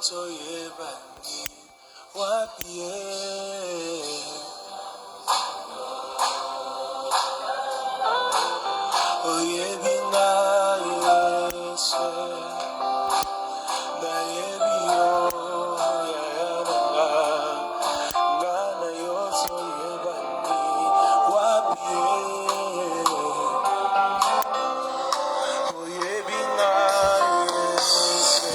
toyebani wapie oyebinga yese na yebio yayana ngana yo toyebani wapie oyebinga yese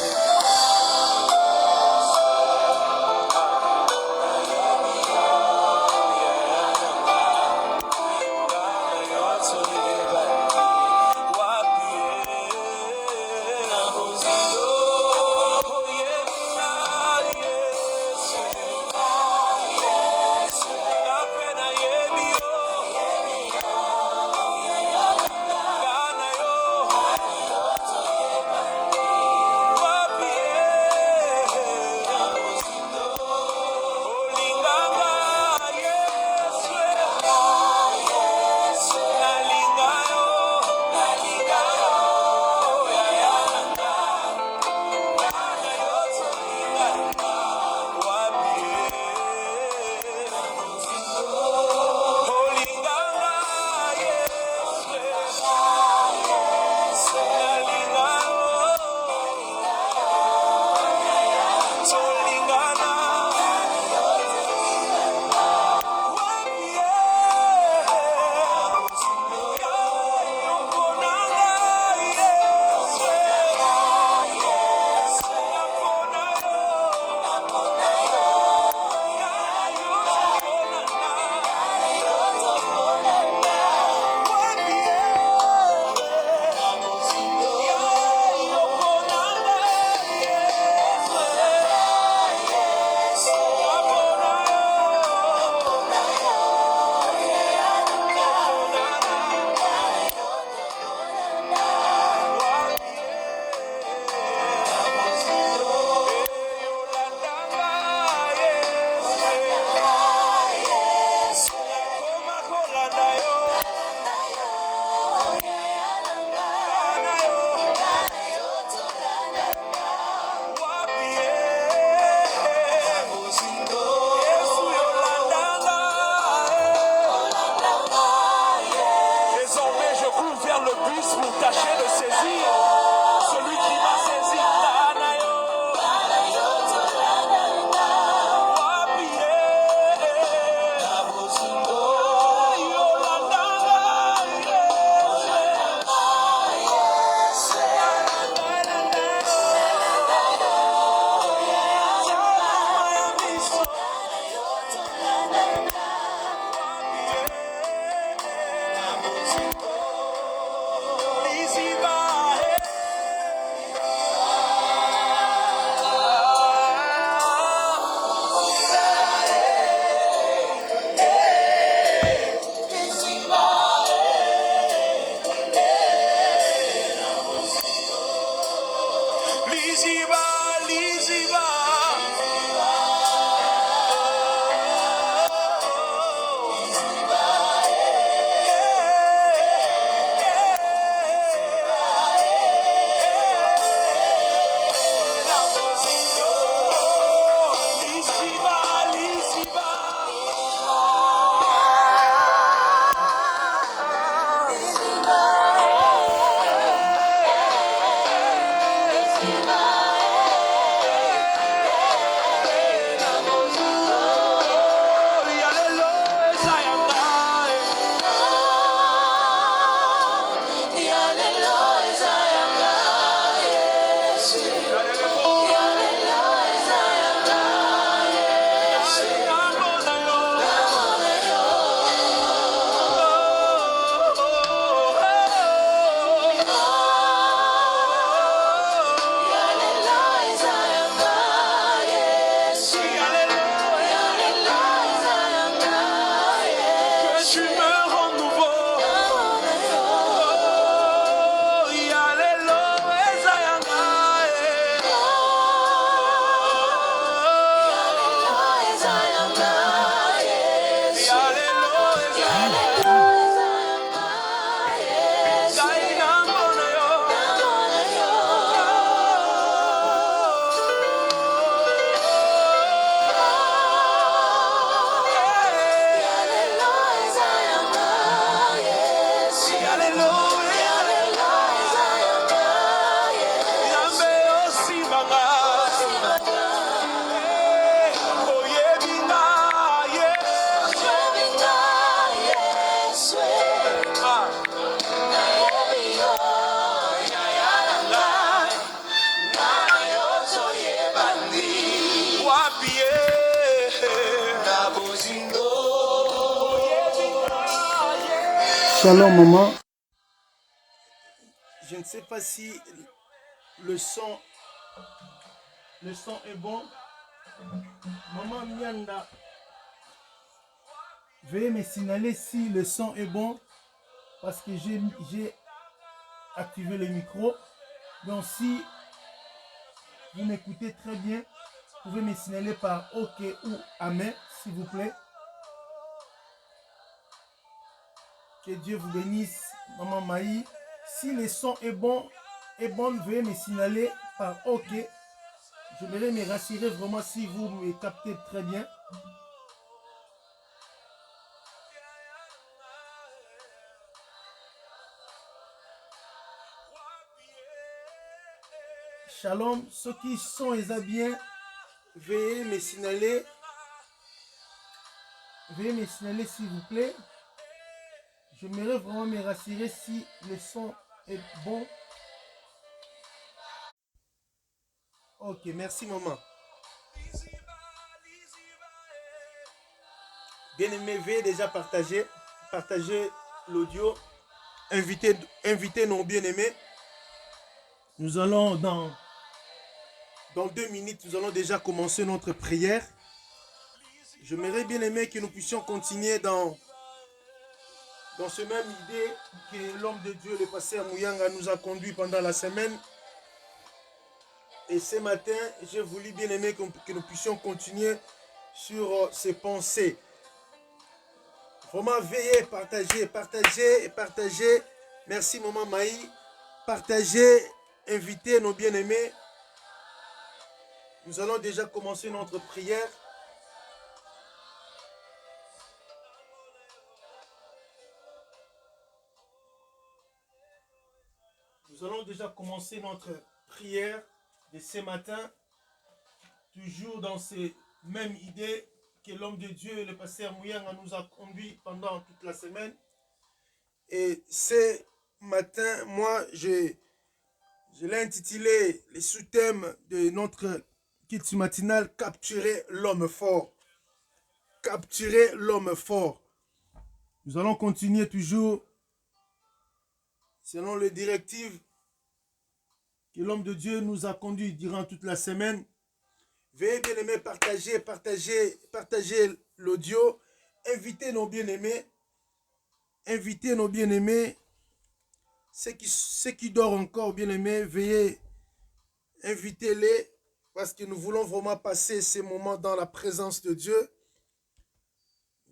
Shalom maman. Je ne sais pas si le son est bon. Maman Mianda, veuillez me signaler si le son est bon parce que j'ai activé le micro. Donc si vous m'écoutez très bien, vous pouvez me signaler par OK ou Amen, s'il vous plaît. Que Dieu vous bénisse, maman Maï. Si le son est bon, veuillez me signaler par OK. Je voudrais me rassurer vraiment si vous me captez très bien. Shalom, ceux qui sont bien, veuillez me signaler. Veuillez me signaler s'il vous plaît. J'aimerais vraiment me rassurer si le son est bon. Ok, merci maman. Bien aimé, veuillez déjà partager l'audio. Invitez nos bien-aimés. Nous allons dans 2 minutes, nous allons déjà commencer notre prière. J'aimerais bien aimer que nous puissions continuer dans ce même idée que l'homme de Dieu, le pasteur Mouyanga, nous a conduit pendant la semaine. Et ce matin, j'ai voulu bien aimer que nous puissions continuer sur ces pensées. Vraiment, veillez, partagez. Merci, maman Maï. Partagez, invitez nos bien-aimés. Nous allons déjà commencer notre prière. Nous allons déjà commencer notre prière de ce matin, toujours dans ces mêmes idées que l'homme de Dieu, le pasteur Mouyanga, nous a conduit pendant toute la semaine. Et ce matin, moi, je l'ai intitulé, les sous-thèmes de notre kit matinal, Capturer l'homme fort. Capturer l'homme fort. Nous allons continuer toujours selon les directives que l'homme de Dieu nous a conduits durant toute la semaine. Veuillez bien aimer partager l'audio. Invitez nos bien-aimés. Ceux qui dorment encore, bien-aimés, veuillez invitez-les parce que nous voulons vraiment passer ces moments dans la présence de Dieu.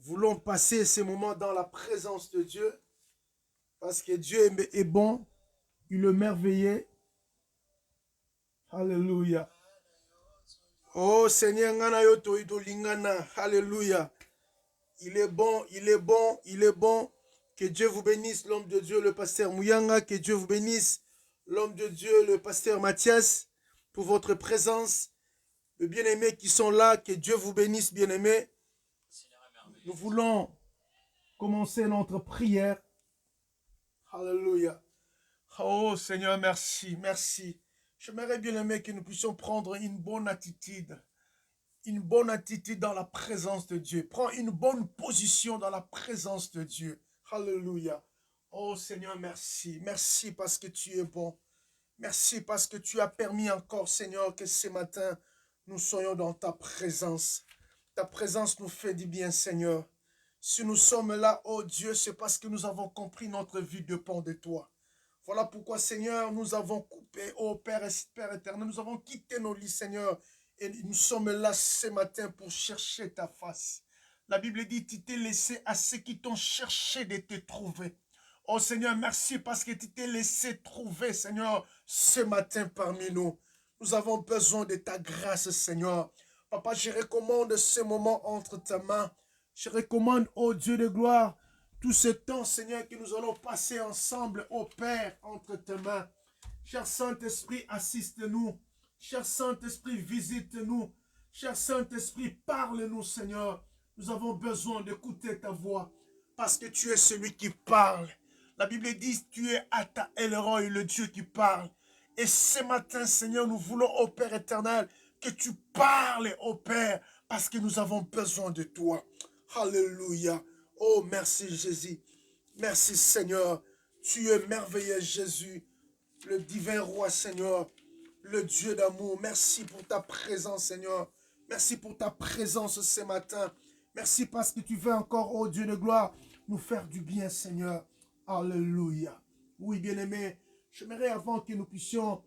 Voulons passer ces moments dans la présence de Dieu parce que Dieu est bon, il est merveilleux. Alléluia. Oh Seigneur, alléluia. Il est bon. Que Dieu vous bénisse, l'homme de Dieu, le pasteur Mouyanga. Que Dieu vous bénisse, l'homme de Dieu, le pasteur Mathias, pour votre présence. Les bien-aimés qui sont là, que Dieu vous bénisse, bien-aimés. Nous voulons commencer notre prière. Alléluia. Oh Seigneur, merci. J'aimerais bien aimer que nous puissions prendre une bonne attitude dans la présence de Dieu. Prends une bonne position dans la présence de Dieu. Alléluia. Oh Seigneur, merci. Merci parce que tu es bon. Merci parce que tu as permis encore, Seigneur, que ce matin, nous soyons dans ta présence. Ta présence nous fait du bien, Seigneur. Si nous sommes là, oh Dieu, c'est parce que nous avons compris notre vie dépend de toi. Voilà pourquoi, Seigneur, nous avons coupé, oh Père éternel, nous avons quitté nos lits, Seigneur, et nous sommes là ce matin pour chercher ta face. La Bible dit, tu t'es laissé à ceux qui t'ont cherché de te trouver. Oh Seigneur, merci parce que tu t'es laissé trouver, Seigneur, ce matin parmi nous. Nous avons besoin de ta grâce, Seigneur. Papa, je recommande ce moment entre ta mains. Je recommande, oh Dieu de gloire, tout ce temps, Seigneur, que nous allons passer ensemble, ô Père, entre tes mains. Cher Saint-Esprit, assiste-nous. Cher Saint-Esprit, visite-nous. Cher Saint-Esprit, parle-nous, Seigneur. Nous avons besoin d'écouter ta voix, parce que tu es celui qui parle. La Bible dit, tu es Ata Elroy, le Dieu qui parle. Et ce matin, Seigneur, nous voulons, ô Père éternel, que tu parles, ô Père, parce que nous avons besoin de toi. Alléluia. Oh, merci Jésus. Merci Seigneur. Tu es merveilleux Jésus, le divin roi Seigneur, le Dieu d'amour. Merci pour ta présence Seigneur. Merci pour ta présence ce matin. Merci parce que tu veux encore, oh Dieu de gloire, nous faire du bien Seigneur. Alléluia. Oui bien-aimé, j'aimerais avant que nous puissions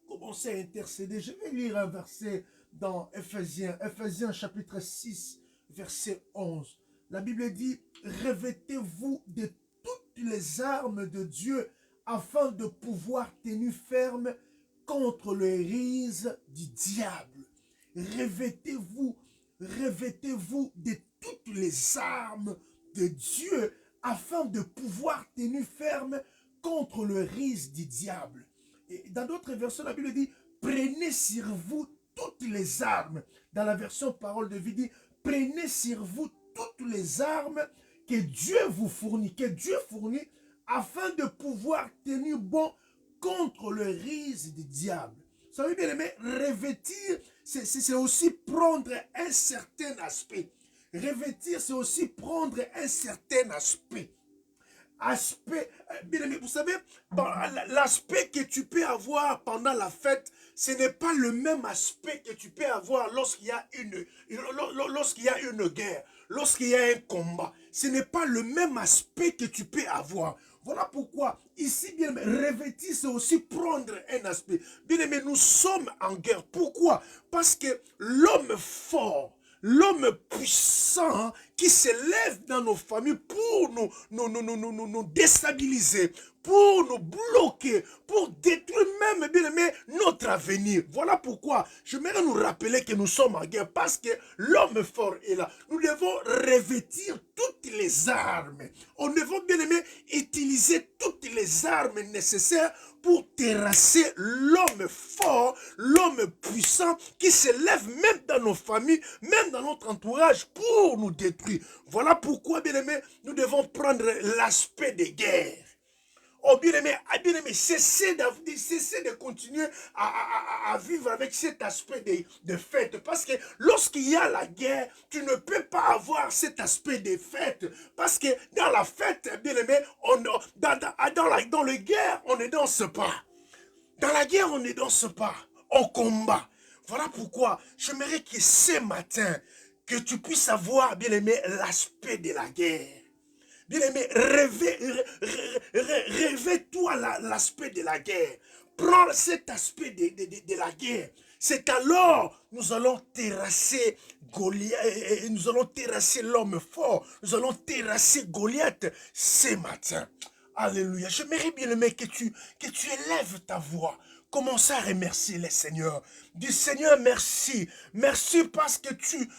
commencer à intercéder, je vais lire un verset dans Ephésiens chapitre 6, verset 11. La Bible dit, revêtez-vous de toutes les armes de Dieu afin de pouvoir tenir ferme contre les rises du diable. Revêtez-vous, revêtez-vous de toutes les armes de Dieu afin de pouvoir tenir ferme contre le risque du diable. Et dans d'autres versions, la Bible dit, prenez sur vous toutes les armes. Dans la version parole de vie dit, prenez sur vous toutes les armes que Dieu vous fournit, afin de pouvoir tenir bon contre le risque du diable. Vous savez bien aimé, revêtir, c'est aussi prendre un certain aspect. Revêtir, c'est aussi prendre un certain aspect. Bien aimé, vous savez, l'aspect que tu peux avoir pendant la fête, ce n'est pas le même aspect que tu peux avoir lorsqu'il y a une guerre, lorsqu'il y a un combat. Ce n'est pas le même aspect que tu peux avoir. Voilà pourquoi, ici, bien aimé, revêtir, c'est aussi prendre un aspect. Bien aimé, nous sommes en guerre. Pourquoi? Parce que l'homme fort, l'homme puissant qui se lève dans nos familles pour nous déstabiliser, pour nous bloquer, pour détruire même, bien aimé, notre avenir. Voilà pourquoi j'aimerais nous rappeler que nous sommes en guerre, parce que l'homme fort est là. Nous devons revêtir toutes les armes. On devons, bien aimé, utiliser toutes les armes nécessaires pour terrasser l'homme fort, l'homme puissant qui se lève même dans nos familles, même dans notre entourage pour nous détruire. Voilà pourquoi, bien aimé, nous devons prendre l'aspect des guerres. Oh bien-aimé, cessez de continuer à vivre avec cet aspect de fête. Parce que lorsqu'il y a la guerre, tu ne peux pas avoir cet aspect de fête. Parce que dans la fête, bien-aimé, dans la guerre, on ne danse pas. Dans la guerre, on ne danse pas. On combat. Voilà pourquoi j'aimerais que ce matin, que tu puisses avoir, bien-aimé, l'aspect de la guerre. Bien-aimé, rêvez-toi l'aspect de la guerre. Prends cet aspect de la guerre. C'est alors nous allons terrasser Goliath, nous allons terrasser l'homme fort. Nous allons terrasser Goliath ce matin. Alléluia. J'aimerais bien aimé que tu élèves ta voix. Commence à remercier le Seigneur. Dis Seigneur, merci. Merci parce que tu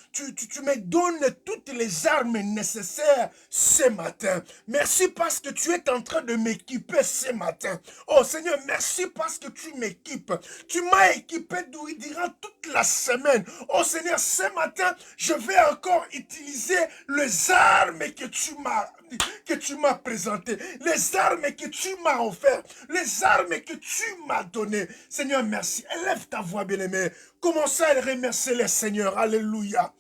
me donnes toutes les armes nécessaires ce matin. Merci parce que tu es en train de m'équiper ce matin. Oh Seigneur, merci parce que tu m'équipes. Tu m'as équipé durant toute la semaine. Oh Seigneur, ce matin, je vais encore utiliser les armes que tu m'as présentées. Les armes que tu m'as offertes. Les armes que tu m'as données. Seigneur, merci. Élève ta voix, bien-aimé. Commence à remercier le Seigneur. Alléluia.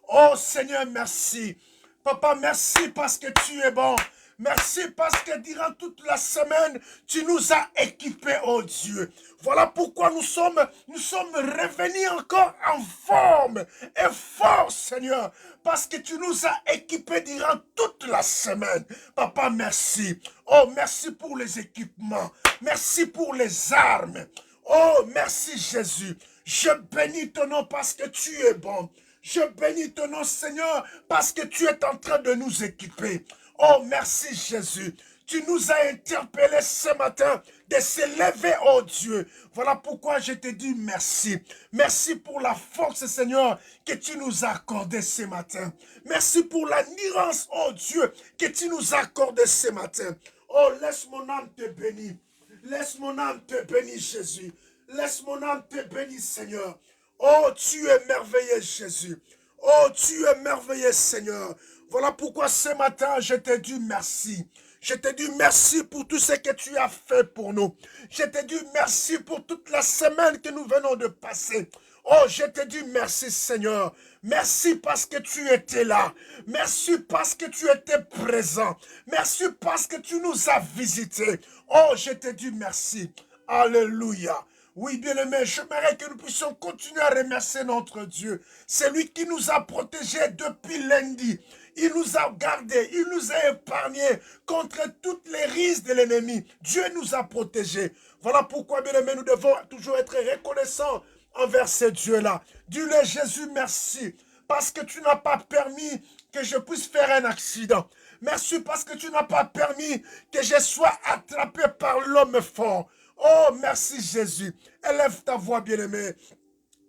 Oh Seigneur, merci. Papa, merci parce que tu es bon. Merci parce que durant toute la semaine, tu nous as équipés, oh Dieu. Voilà pourquoi nous sommes revenus encore en forme et fort, Seigneur. Parce que tu nous as équipés durant toute la semaine. Papa, merci. Oh, merci pour les équipements. Merci pour les armes. Oh, merci Jésus. Je bénis ton nom parce que tu es bon. Je bénis ton nom, Seigneur, parce que tu es en train de nous équiper. Oh, merci Jésus. Tu nous as interpellés ce matin de se lever, oh Dieu. Voilà pourquoi je te dis merci. Merci pour la force, Seigneur, que tu nous as accordée ce matin. Merci pour l'endurance, oh Dieu, que tu nous as accordée ce matin. Oh, laisse mon âme te bénir. Laisse mon âme te bénir, Jésus. Laisse mon âme te bénir, Seigneur. Oh, tu es merveilleux, Jésus. Oh, tu es merveilleux, Seigneur. Voilà pourquoi ce matin, je te dis merci. Je te dis merci pour tout ce que tu as fait pour nous. Je te dis merci pour toute la semaine que nous venons de passer. Oh, je te dis merci Seigneur. Merci parce que tu étais là. Merci parce que tu étais présent. Merci parce que tu nous as visités. Oh, je te dis merci. Alléluia. Oui, bien-aimé, j'aimerais que nous puissions continuer à remercier notre Dieu. C'est lui qui nous a protégés depuis lundi. Il nous a gardés, il nous a épargnés contre toutes les risques de l'ennemi. Dieu nous a protégés. Voilà pourquoi, bien-aimé, nous devons toujours être reconnaissants envers ce Dieu-là. Dis-le, Jésus, merci, parce que tu n'as pas permis que je puisse faire un accident. Merci parce que tu n'as pas permis que je sois attrapé par l'homme fort. Oh, merci Jésus. Élève ta voix, bien-aimé.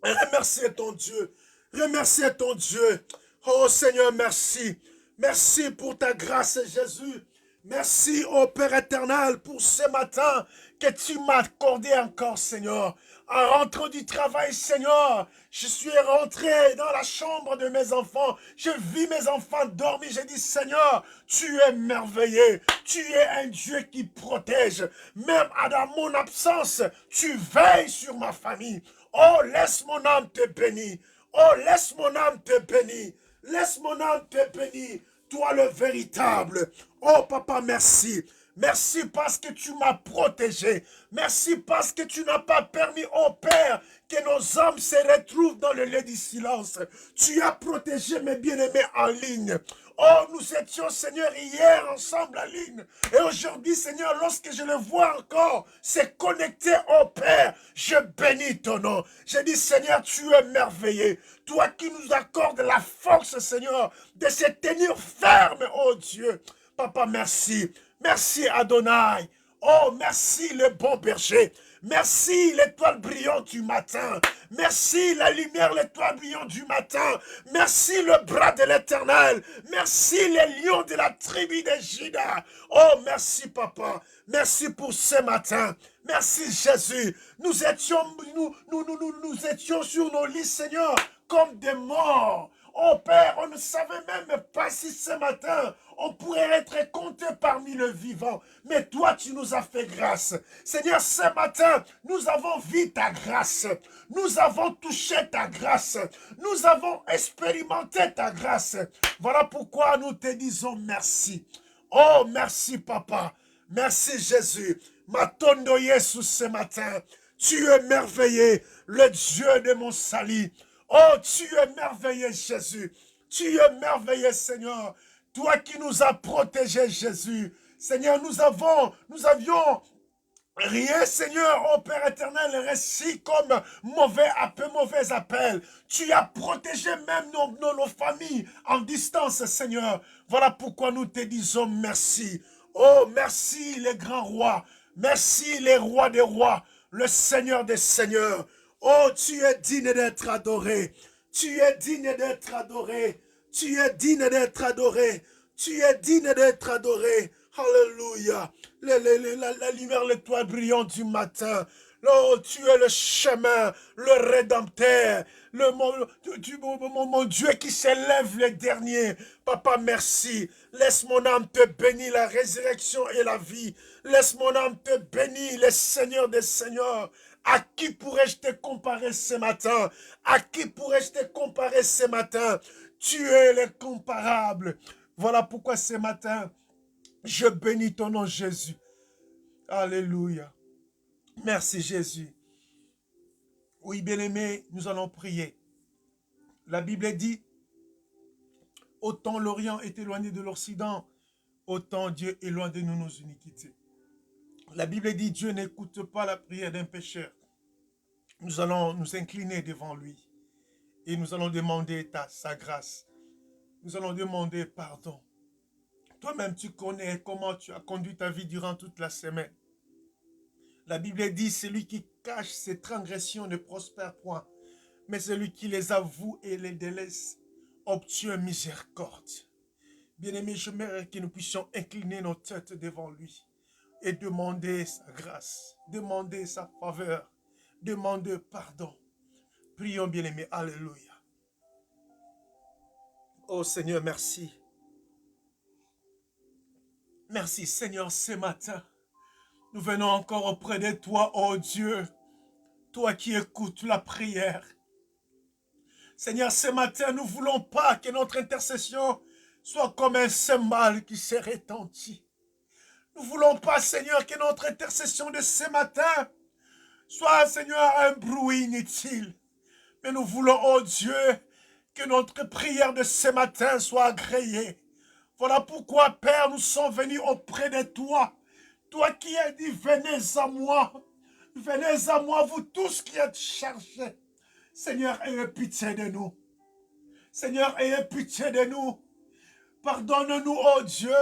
Remercie ton Dieu. Remercie ton Dieu. Oh Seigneur, merci. Merci pour ta grâce, Jésus. Merci, ô Père éternel, pour ce matin que tu m'as accordé encore, Seigneur. En rentrant du travail, Seigneur, je suis rentré dans la chambre de mes enfants. Je vis mes enfants dormir. J'ai dit, Seigneur, tu es merveilleux. Tu es un Dieu qui protège. Même dans mon absence, tu veilles sur ma famille. Oh, laisse mon âme te bénir. Oh, laisse mon âme te bénir. Laisse mon âme te bénir. Toi le véritable. Oh, papa, merci. Merci parce que tu m'as protégé. Merci parce que tu n'as pas permis, oh Père, que nos âmes se retrouvent dans le lait du silence. Tu as protégé mes bien-aimés en ligne. Oh, nous étions, Seigneur, hier ensemble en ligne. Et aujourd'hui, Seigneur, lorsque je le vois encore, c'est connecté au Père. Je bénis ton nom. Je dis, Seigneur, tu es merveilleux. Toi qui nous accordes la force, Seigneur, de se tenir ferme, oh Dieu. Papa, merci. Merci Adonai. Oh, merci le bon berger. Merci l'étoile brillante du matin. Merci la lumière, l'étoile brillante du matin. Merci le bras de l'éternel. Merci les lions de la tribu de Juda. Oh, merci papa. Merci pour ce matin. Merci Jésus. Nous étions sur nos lits, Seigneur, comme des morts. Oh Père, on ne savait même pas si ce matin, on pourrait être compté parmi les vivants. Mais toi, tu nous as fait grâce. Seigneur, ce matin, nous avons vu ta grâce. Nous avons touché ta grâce. Nous avons expérimenté ta grâce. Voilà pourquoi nous te disons merci. Oh, merci papa. Merci Jésus. Matondo Yesu ce matin. Tu es merveilleux, le Dieu de mon salut. Oh, tu es merveilleux, Jésus. Tu es merveilleux, Seigneur. Toi qui nous as protégés, Jésus. Seigneur, nous avions rien, Seigneur, oh Père éternel, récit comme mauvais appel. Tu as protégé même nos familles en distance, Seigneur. Voilà pourquoi nous te disons merci. Oh, merci les grands rois. Merci les rois des rois, le Seigneur des seigneurs. Oh, tu es digne d'être adoré. Tu es digne d'être adoré. Tu es digne d'être adoré. Tu es digne d'être adoré. Alléluia. La lumière, l'étoile brillante du matin. Oh, tu es le chemin, le rédempteur, mon Dieu qui s'élève le dernier. Papa, merci. Laisse mon âme te bénir, la résurrection et la vie. Laisse mon âme te bénir, le Seigneur des Seigneurs. À qui pourrais-je te comparer ce matin? À qui pourrais-je te comparer ce matin? Tu es l'incomparable. Voilà pourquoi ce matin, je bénis ton nom, Jésus. Alléluia. Merci, Jésus. Oui, bien-aimés, nous allons prier. La Bible dit, autant l'Orient est éloigné de l'Occident, autant Dieu éloigne de nous nos iniquités. La Bible dit, Dieu n'écoute pas la prière d'un pécheur. Nous allons nous incliner devant lui et nous allons demander sa grâce. Nous allons demander pardon. Toi-même, tu connais comment tu as conduit ta vie durant toute la semaine. La Bible dit, celui qui cache ses transgressions ne prospère point, mais celui qui les avoue et les délaisse obtient miséricorde. Bien-aimés, j'aimerais que nous puissions incliner nos têtes devant lui et demander sa grâce, demander sa faveur, demander pardon. Prions, bien-aimés, alléluia. Oh Seigneur, merci. Merci Seigneur, ce matin. Nous venons encore auprès de toi, oh Dieu. Toi qui écoutes la prière. Seigneur, ce matin, nous ne voulons pas que notre intercession soit comme un cymbale qui s'est rétenti. Nous ne voulons pas, Seigneur, que notre intercession de ce matin soit, Seigneur, un bruit inutile. Mais nous voulons, oh Dieu, que notre prière de ce matin soit agréée. Voilà pourquoi, Père, nous sommes venus auprès de toi. Toi qui as dit, venez à moi, vous tous qui êtes chargés. Seigneur, ayez pitié de nous. Seigneur, ayez pitié de nous. Pardonne-nous, oh Dieu.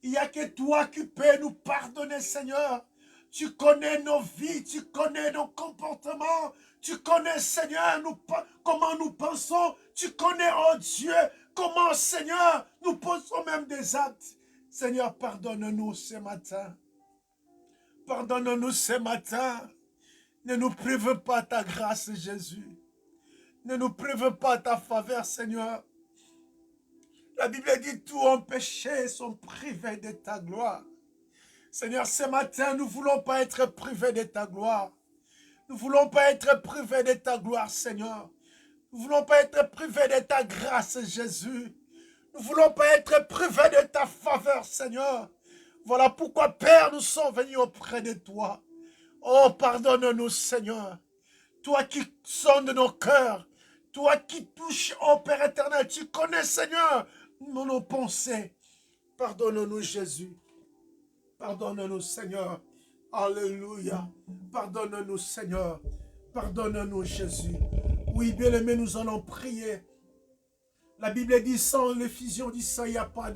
Il n'y a que toi qui peux nous pardonner, Seigneur. Tu connais nos vies, tu connais nos comportements. Tu connais, Seigneur, comment nous pensons. Tu connais, oh Dieu, comment, Seigneur, nous posons même des actes. Seigneur, pardonne-nous ce matin. Pardonne-nous ce matin. Ne nous prive pas ta grâce, Jésus. Ne nous prive pas ta faveur, Seigneur. La Bible dit, tous ont péché, sont privés de ta gloire. Seigneur, ce matin, nous ne voulons pas être privés de ta gloire. Nous ne voulons pas être privés de ta gloire, Seigneur. Nous ne voulons pas être privés de ta grâce, Jésus. Nous ne voulons pas être privés de ta faveur, Seigneur. Voilà pourquoi, Père, nous sommes venus auprès de toi. Oh, pardonne-nous, Seigneur. Toi qui sondes nos cœurs. Toi qui touches, oh Père éternel. Tu connais, Seigneur, nos pensées. Pardonne-nous, Jésus. Pardonne-nous, Seigneur. Alléluia. Pardonne-nous, Seigneur. Pardonne-nous, Jésus. Oui, bien-aimés, nous allons prier. La Bible dit, sans l'effusion du sang, il n'y a pas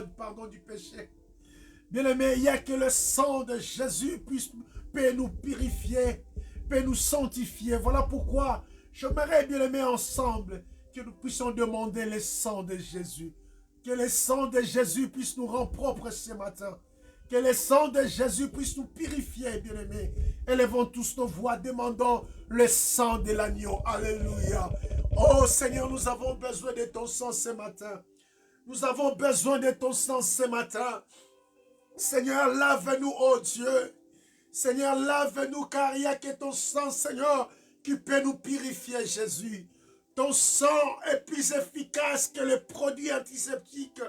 de pardon du péché. Bien-aimés, il n'y a que le sang de Jésus peut nous purifier, peut nous sanctifier. Voilà pourquoi j'aimerais, bien-aimés, ensemble, que nous puissions demander le sang de Jésus. Que le sang de Jésus puisse nous rendre propres ce matin. Que le sang de Jésus puisse nous purifier, bien-aimés. Élevons tous nos voix, demandons le sang de l'agneau. Alléluia. Oh Seigneur, nous avons besoin de ton sang ce matin. Nous avons besoin de ton sang ce matin. Seigneur, lave-nous, oh Dieu. Seigneur, lave-nous, car il n'y a que ton sang, Seigneur, qui peut nous purifier, Jésus. Ton sang est plus efficace que les produits antiseptiques.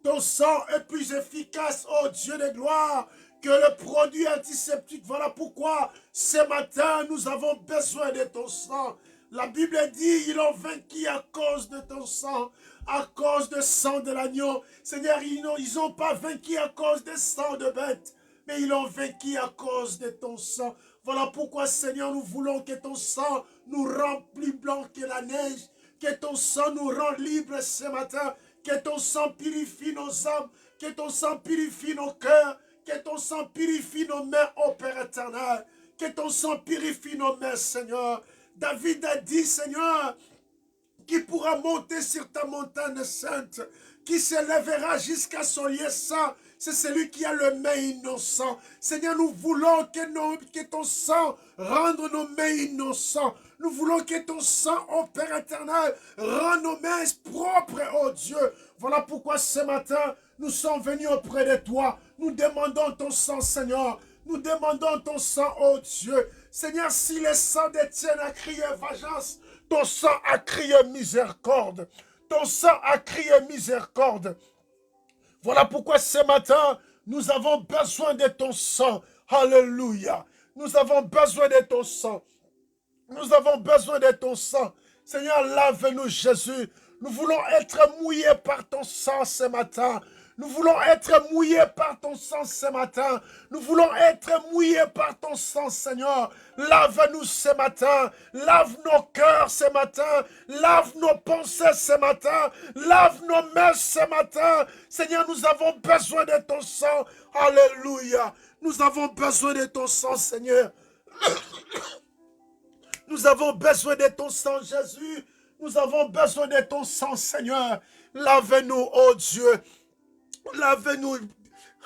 Ton sang est plus efficace, oh Dieu de gloire, que le produit antiseptique. Voilà pourquoi ce matin, nous avons besoin de ton sang. La Bible dit, ils ont vaincu à cause de ton sang, à cause du sang de l'agneau. Seigneur, ils n'ont pas vaincu à cause du sang de bête, mais ils ont vaincu à cause de ton sang. Voilà pourquoi, Seigneur, nous voulons que ton sang nous rende plus blanc que la neige, que ton sang nous rende libres ce matin, que ton sang purifie nos âmes, que ton sang purifie nos cœurs, que ton sang purifie nos mains, ô Père éternel, que ton sang purifie nos mains, Seigneur. David a dit, Seigneur, qui pourra monter sur ta montagne sainte, qui s'élèvera jusqu'à son lieu saint, c'est celui qui a le main innocent. Seigneur, nous voulons que ton sang rende nos mains innocents. Nous voulons que ton sang, ô Père éternel, rende nos mains propres, ô Dieu. Voilà pourquoi ce matin, nous sommes venus auprès de toi. Nous demandons ton sang, Seigneur. Nous demandons ton sang, ô Dieu. Seigneur, si le sang d'Étienne a crié vengeance, ton sang a crié miséricorde. Ton sang a crié miséricorde. Voilà pourquoi ce matin, nous avons besoin de ton sang. Alléluia. Nous avons besoin de ton sang. Nous avons besoin de ton sang. Seigneur, lave-nous, Jésus. Nous voulons être mouillés par ton sang ce matin. Nous voulons être mouillés par ton sang ce matin. Nous voulons être mouillés par ton sang, Seigneur. Lave-nous ce matin. Lave nos cœurs ce matin. Lave nos pensées ce matin. Lave nos mains ce matin. Seigneur, nous avons besoin de ton sang. Alléluia. Nous avons besoin de ton sang, Seigneur. Nous avons besoin de ton sang, Jésus. Nous avons besoin de ton sang, Seigneur. Lave-nous, oh Dieu. Lave-nous,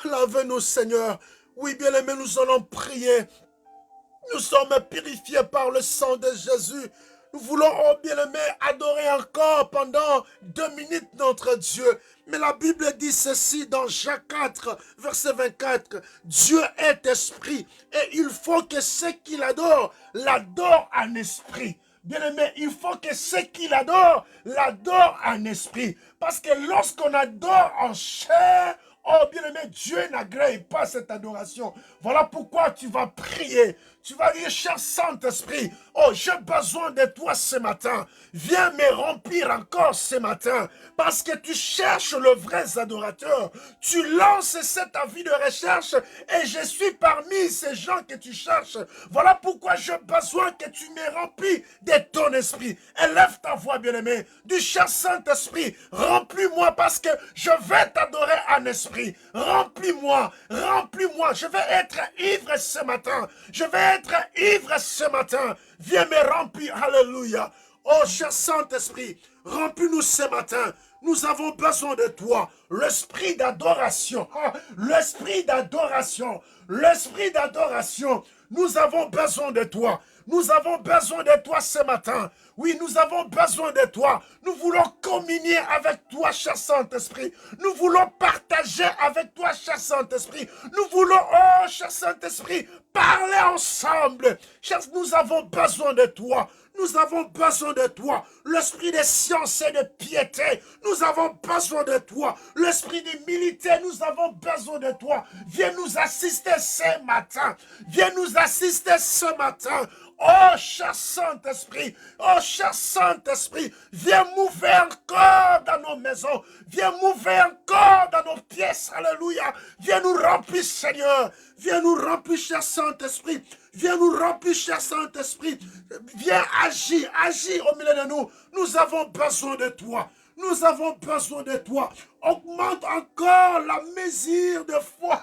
lave-nous, Seigneur. Oui, bien-aimés, nous allons prier. Nous sommes purifiés par le sang de Jésus. Nous voulons, oh bien-aimés, adorer encore pendant 2 minutes notre Dieu. Mais la Bible dit ceci dans Jacques 4, verset 24. Dieu est esprit et il faut que ceux qui l'adorent en esprit. Bien-aimé, il faut que ceux qui l'adorent en esprit. Parce que lorsqu'on adore en chair, oh bien-aimé, Dieu n'agrée pas cette adoration. Voilà pourquoi tu vas prier. Tu vas dire, cher Saint-Esprit, oh, j'ai besoin de toi ce matin. Viens me remplir encore ce matin. Parce que tu cherches le vrai adorateur. Tu lances cet avis de recherche et je suis parmi ces gens que tu cherches. Voilà pourquoi j'ai besoin que tu me remplis de ton esprit. Élève ta voix, bien-aimé. Du cher Saint-Esprit, remplis-moi parce que je vais t'adorer en esprit. Remplis-moi, remplis-moi. Je vais être ivre ce matin. Je vais être ivre ce matin. Viens me remplir. Alléluia. Oh, cher Saint-Esprit, remplis-nous ce matin. Nous avons besoin de toi. L'esprit d'adoration. L'esprit d'adoration. L'esprit d'adoration. Nous avons besoin de toi. Nous avons besoin de toi ce matin. Oui, nous avons besoin de toi. Nous voulons communier avec toi, cher Saint-Esprit. Nous voulons partager avec toi, cher Saint-Esprit. Nous voulons, oh, cher Saint-Esprit, parler ensemble. Cher, nous avons besoin de toi. Nous avons besoin de toi. L'esprit de science et de piété, nous avons besoin de toi. L'esprit d'humilité, nous avons besoin de toi. Viens nous assister ce matin. Viens nous assister ce matin. Oh, cher Saint-Esprit, oh, cher Saint-Esprit, viens m'ouvrir encore dans nos maisons, viens m'ouvrir encore dans nos pièces, alléluia. Viens nous remplir, Seigneur, viens nous remplir, cher Saint-Esprit, viens nous remplir, cher Saint-Esprit, viens agir, agir au milieu de nous. Nous avons besoin de toi. Nous avons besoin de toi. Augmente encore la mesure de foi.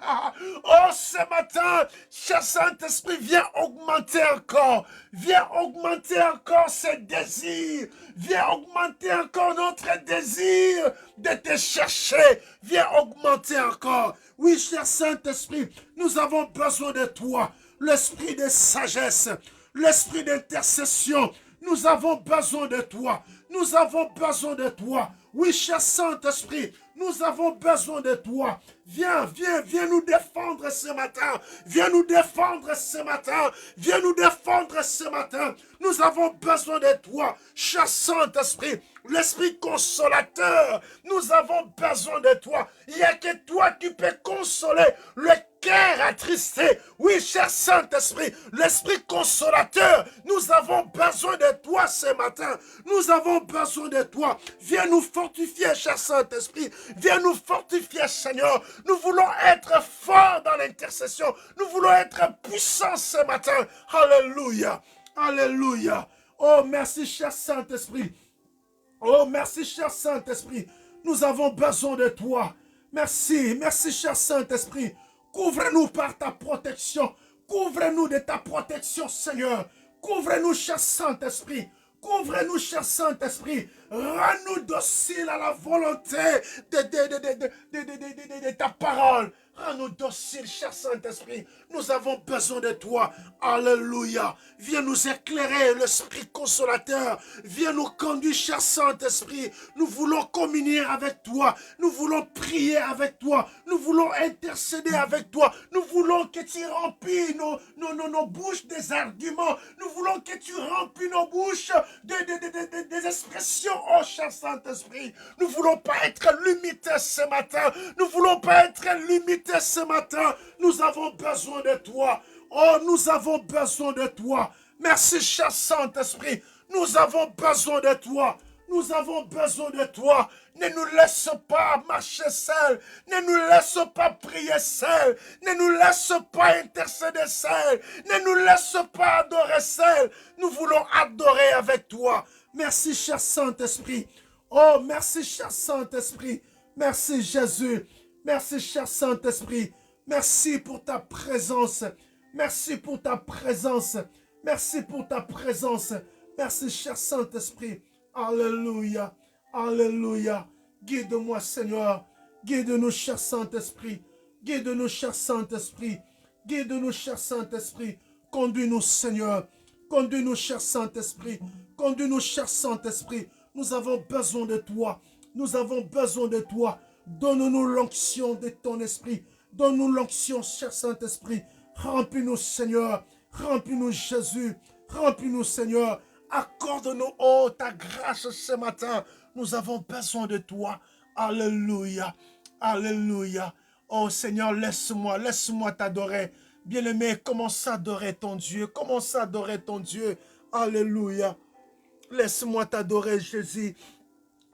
Oh, ce matin, cher Saint-Esprit, viens augmenter encore. Viens augmenter encore ce désir. Viens augmenter encore notre désir de te chercher. Viens augmenter encore. Oui, cher Saint-Esprit, nous avons besoin de toi. L'esprit de sagesse, l'esprit d'intercession. Nous avons besoin de toi. Nous avons besoin de toi. Oui, cher Saint-Esprit, nous avons besoin de toi. Viens, viens, viens nous défendre ce matin. Viens nous défendre ce matin. Viens nous défendre ce matin. Nous avons besoin de toi, cher Saint-Esprit, l'Esprit consolateur. Nous avons besoin de toi. Il n'y a que toi qui peux consoler le cœur attristé. Oui, cher Saint-Esprit, l'Esprit consolateur, nous avons besoin de toi ce matin. Nous avons besoin de toi. Viens nous fortifier, cher Saint-Esprit. Viens nous fortifier, Seigneur. Nous voulons être forts dans l'intercession. Nous voulons être puissants ce matin. Alléluia. Alléluia. Oh, merci, cher Saint-Esprit. Oh, merci, cher Saint-Esprit. Nous avons besoin de toi. Merci, merci, cher Saint-Esprit. Couvre-nous par ta protection. Couvre-nous de ta protection, Seigneur. Couvre-nous, cher Saint-Esprit. Couvre-nous, cher Saint-Esprit. Rends-nous dociles à la volonté de ta parole. Rends-nous dociles, cher Saint-Esprit. Nous avons besoin de toi. Alléluia. Viens nous éclairer, l'Esprit consolateur. Viens nous conduire, cher Saint-Esprit. Nous voulons communier avec toi. Nous voulons prier avec toi. Nous voulons intercéder avec toi. Nous voulons que tu remplis nos bouches des arguments. Nous voulons que tu remplis nos bouches des expressions, oh cher Saint-Esprit. Nous ne voulons pas être limités ce matin. Nous ne voulons pas être limités ce matin. Nous avons besoin de toi. Oh, nous avons besoin de toi. Merci, cher Saint-Esprit. Nous avons besoin de toi. Nous avons besoin de toi. Ne nous laisse pas marcher seul. Ne nous laisse pas prier seul. Ne nous laisse pas intercéder seul. Ne nous laisse pas adorer seul. Nous voulons adorer avec toi. Merci, cher Saint-Esprit. Oh, merci, cher Saint-Esprit. Merci, Jésus. Merci, cher Saint-Esprit. Merci pour ta présence. Merci pour ta présence. Merci pour ta présence. Merci, cher Saint-Esprit. Alléluia. Alléluia. Guide-moi, Seigneur. Guide-nous, cher Saint-Esprit. Guide-nous, cher Saint-Esprit. Guide-nous, cher Saint-Esprit. Conduis-nous, Seigneur. Conduis-nous, cher Saint-Esprit. Conduis-nous, cher Saint-Esprit. Nous avons besoin de toi. Nous avons besoin de toi. Donne-nous l'onction de ton esprit. Donne-nous l'onction, cher Saint-Esprit. Remplis-nous, Seigneur. Remplis-nous, Jésus. Remplis-nous, Seigneur. Accorde-nous, oh, ta grâce ce matin. Nous avons besoin de toi. Alléluia. Alléluia. Oh Seigneur, laisse-moi t'adorer. Bien-aimé, commence à adorer ton Dieu. Commence à adorer ton Dieu. Alléluia. Laisse-moi t'adorer, Jésus.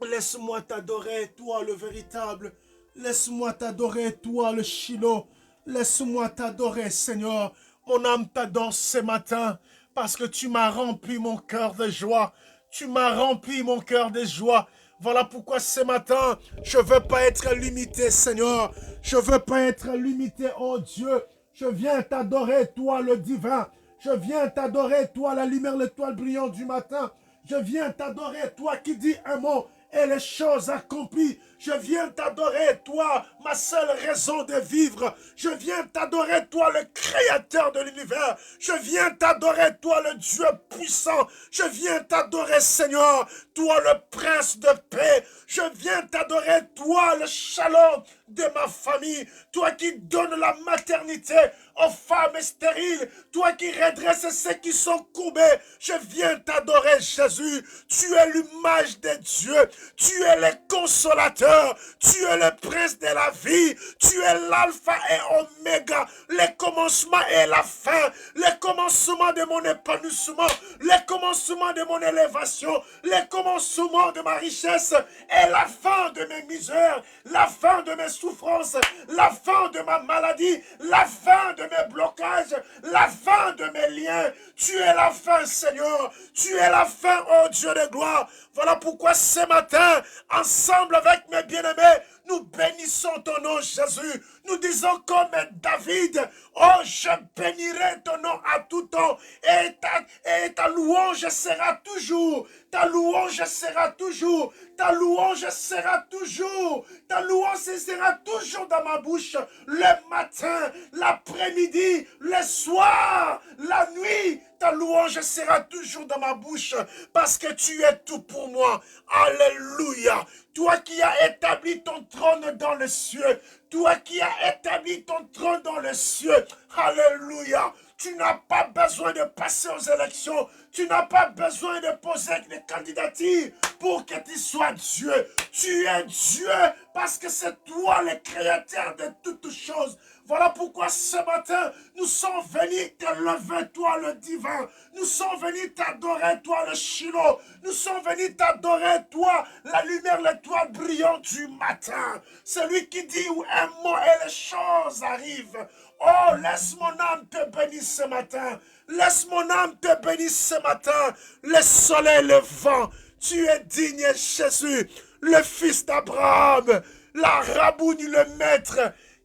Laisse-moi t'adorer, toi le véritable. Laisse-moi t'adorer, toi le Shiloh. Laisse-moi t'adorer, Seigneur. Mon âme t'adore ce matin parce que tu m'as rempli mon cœur de joie. Tu m'as rempli mon cœur de joie. Voilà pourquoi ce matin, je ne veux pas être limité, Seigneur. Je ne veux pas être limité, oh Dieu. Je viens t'adorer, toi le divin. Je viens t'adorer, toi la lumière, l'étoile brillante du matin. Je viens t'adorer, toi qui dis un mot et les choses accomplies. Je viens t'adorer, toi, ma seule raison de vivre. Je viens t'adorer, toi, le créateur de l'univers. Je viens t'adorer, toi, le Dieu puissant. Je viens t'adorer, Seigneur, toi, le prince de paix. Je viens t'adorer, toi, le shalom de ma famille. Toi qui donnes la maternité aux femmes stériles. Toi qui redresses ceux qui sont courbés. Je viens t'adorer, Jésus. Tu es l'image de Dieu. Tu es le consolateur. Tu es le prince de la vie. Tu es l'alpha et oméga. Le commencement et la fin. Le commencement de mon épanouissement. Le commencement de mon élévation. Le commencement de ma richesse. Et la fin de mes misères. La fin de mes souffrances. La fin de ma maladie. La fin de mes blocages. La fin de mes liens. Tu es la fin, Seigneur. Tu es la fin, oh Dieu de gloire. Voilà pourquoi ce matin, ensemble avec mes bien-aimés, nous bénissons ton nom, Jésus. Nous disons comme David, oh, je bénirai ton nom à tout temps et ta louange sera toujours. Ta louange sera toujours. Ta louange sera toujours. Ta louange sera toujours dans ma bouche. Le matin, l'après-midi, le soir, la nuit. Ta louange sera toujours dans ma bouche parce que tu es tout pour moi. Alléluia. Toi qui as établi ton trône dans les cieux. Toi qui as établi ton trône dans les cieux. Alléluia. Tu n'as pas besoin de passer aux élections. Tu n'as pas besoin de poser des candidatures pour que tu sois Dieu. Tu es Dieu parce que c'est toi le créateur de toutes choses. Voilà pourquoi ce matin, nous sommes venus te lever, toi le divin. Nous sommes venus t'adorer, toi le Shiloh. Nous sommes venus t'adorer, toi la lumière, l'étoile brillante du matin. Celui qui dit où un mot et les choses arrivent. Oh, laisse mon âme te bénir ce matin. Laisse mon âme te bénir ce matin. Le soleil, le vent. Tu es digne, Jésus, le fils d'Abraham, la Rabouni, le maître.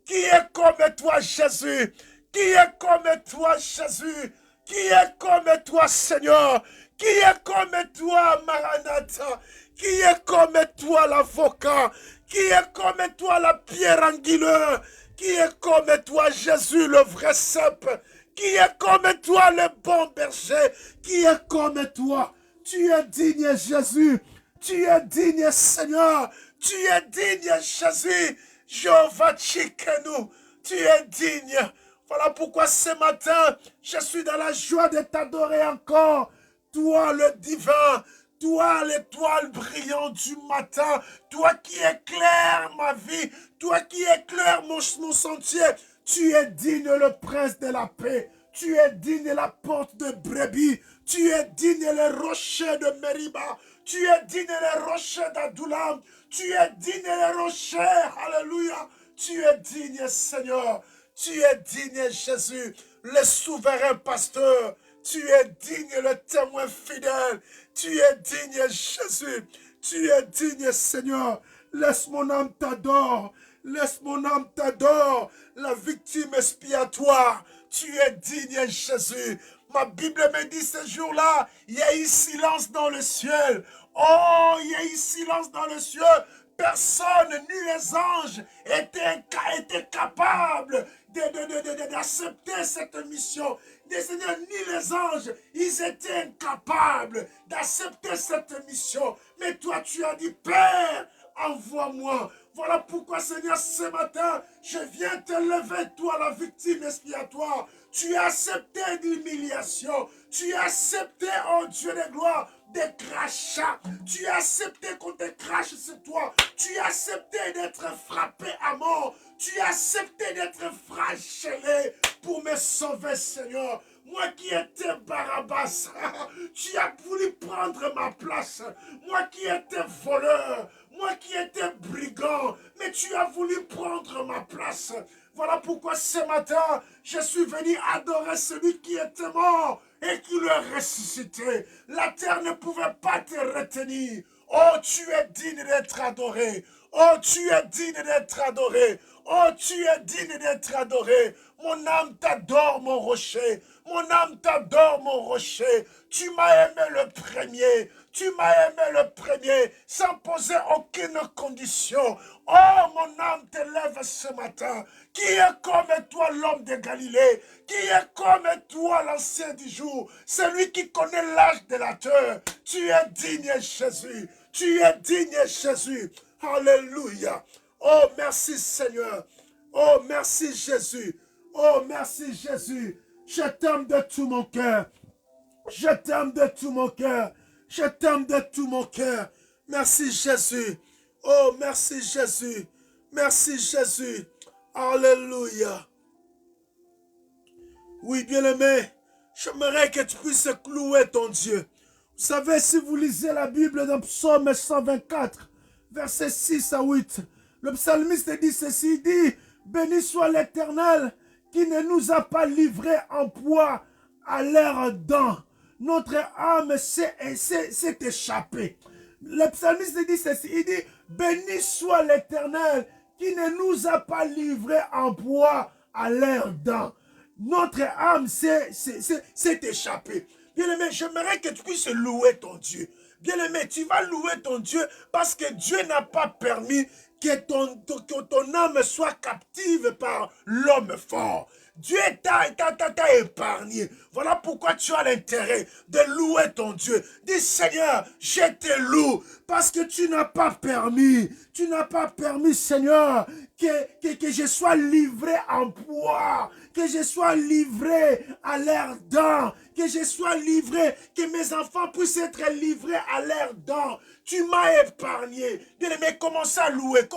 Qui est comme toi, Jésus? Qui est comme toi, Jésus? Qui est comme toi, Seigneur? Qui est comme toi, Maranatha? Qui est comme toi, l'avocat? Qui est comme toi, la pierre angulaire? Qui est comme toi, Jésus, le vrai cep? Qui est comme toi, le bon berger? Qui est comme toi? Tu es digne, Jésus. Tu es digne, Seigneur. Tu es digne, Jésus. Jéhovah Tchikenu, tu es digne. Voilà pourquoi ce matin, je suis dans la joie de t'adorer encore. Toi le divin, toi l'étoile brillante du matin, toi qui éclaires ma vie, toi qui éclaires mon sentier. Tu es digne le prince de la paix. Tu es digne la porte de brebis. Tu es digne le rocher de Meriba. Tu es digne le rocher d'Adoulam. Tu es digne le rocher. Alléluia. Tu es digne, Seigneur. Tu es digne, Jésus, le souverain pasteur. Tu es digne, le témoin fidèle. Tu es digne, Jésus. Tu es digne, Seigneur. Laisse mon âme t'adore. Laisse mon âme t'adore. La victime expiatoire. Tu es digne, Jésus. Ma Bible me dit ce jour-là, il y a eu silence dans le ciel. Oh, il y a eu silence dans le ciel. Personne, ni les anges, étaient capables d'accepter cette mission. Seigneur, ni les anges, ils étaient incapables d'accepter cette mission. Mais toi, tu as dit, Père, envoie-moi. Voilà pourquoi, Seigneur, ce matin, je viens te lever, toi, la victime expiatoire. Tu as accepté l'humiliation. Tu as accepté, oh Dieu de gloire, des crachats. Tu as accepté qu'on te crache sur toi. Tu as accepté d'être frappé à mort. Tu as accepté d'être flagellé pour me sauver, Seigneur. Moi qui étais Barabbas, tu as voulu prendre ma place. Moi qui étais voleur, moi qui étais brigand, mais tu as voulu prendre ma place. Voilà pourquoi ce matin, je suis venu adorer celui qui était mort et qui le ressuscité. La terre ne pouvait pas te retenir. Oh, tu es digne d'être adoré. Oh, tu es digne d'être adoré. Oh, tu es digne d'être adoré. Mon âme t'adore, mon rocher. Mon âme t'adore, mon rocher. Tu m'as aimé le premier. Tu m'as aimé le premier sans poser aucune condition. Oh, mon âme t'élève ce matin. Qui est comme toi, l'homme de Galilée? Qui est comme toi, l'ancien du jour? Celui qui connaît l'âge de la terre. Tu es digne, Jésus. Tu es digne, Jésus. Alléluia. Oh, merci, Seigneur. Oh, merci, Jésus. Oh, merci, Jésus. Je t'aime de tout mon cœur. Je t'aime de tout mon cœur. Je t'aime de tout mon cœur. Merci, Jésus. Oh, merci, Jésus. Merci, Jésus. Alléluia. Oui, bien-aimé, j'aimerais que tu puisses clouer ton Dieu. Vous savez, si vous lisez la Bible dans Psaume 124, versets 6 à 8, le psalmiste dit ceci, il dit, « Béni soit l'Éternel qui ne nous a pas livrés en proie à l'air dents. Notre âme s'est échappée. » Le psalmiste dit ceci, il dit, « Béni soit l'Éternel qui ne nous a pas livrés en proie à l'air dents. » Notre âme s'est échappée. Bien-aimé, j'aimerais que tu puisses louer ton Dieu. Bien-aimé, tu vas louer ton Dieu parce que Dieu n'a pas permis que ton âme soit captive par l'homme fort. Dieu t'a épargné. Voilà pourquoi tu as l'intérêt de louer ton Dieu. Dis, Seigneur, je te loue parce que tu n'as pas permis, Seigneur, que je sois livré en proie, que je sois livré à l'air dents, que je sois livré, que mes enfants puissent être livrés à l'air dents. Tu m'as épargné. Bien-aimé, commence à louer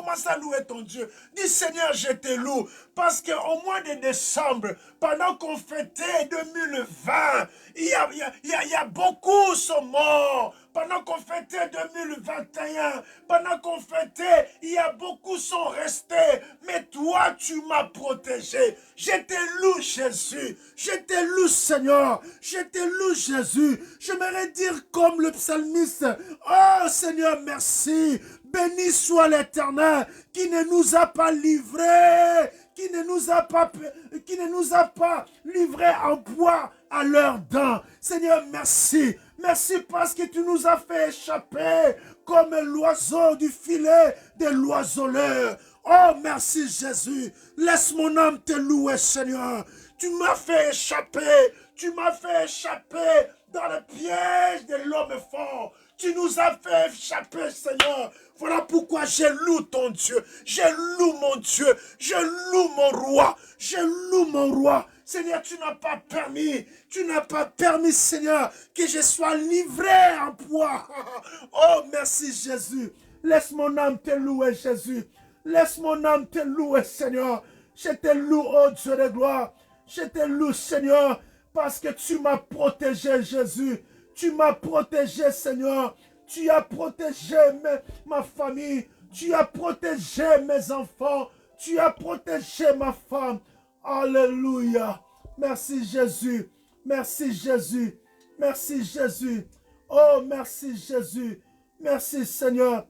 ton Dieu. Dis, Seigneur, je te loue, parce qu'au mois de décembre, pendant qu'on fêtait 2020, il y a beaucoup sont morts. Pendant qu'on fêtait 2021, pendant qu'on fêtait, il y a beaucoup sont restés. Mais toi, tu m'as protégé. Je te loue, Jésus. Je te loue, Seigneur. Je te loue, Jésus. J'aimerais dire comme le psalmiste, oh Seigneur, merci. Béni soit l'Éternel qui ne nous a pas livrés, qui ne nous a pas livrés en proie à leurs dents. Seigneur, merci. Merci parce que tu nous as fait échapper comme l'oiseau du filet de l'oiseleur. Oh, merci Jésus. Laisse mon âme te louer, Seigneur. Tu m'as fait échapper. Tu m'as fait échapper dans le piège de l'homme fort. Tu nous as fait échapper, Seigneur. Voilà pourquoi je loue ton Dieu. Je loue mon Dieu. Je loue mon roi. Je loue mon roi. Seigneur, tu n'as pas permis, Seigneur, que je sois livré en proie. Oh, merci Jésus. Laisse mon âme te louer, Jésus. Laisse mon âme te louer, Seigneur. Je te loue, oh Dieu de gloire. Je te loue, Seigneur, parce que tu m'as protégé, Jésus. Tu m'as protégé, Seigneur. Tu as protégé ma famille. Tu as protégé mes enfants. Tu as protégé ma femme. Alléluia. Merci Jésus. Merci Jésus. Merci Jésus. Oh, merci Jésus. Merci Seigneur.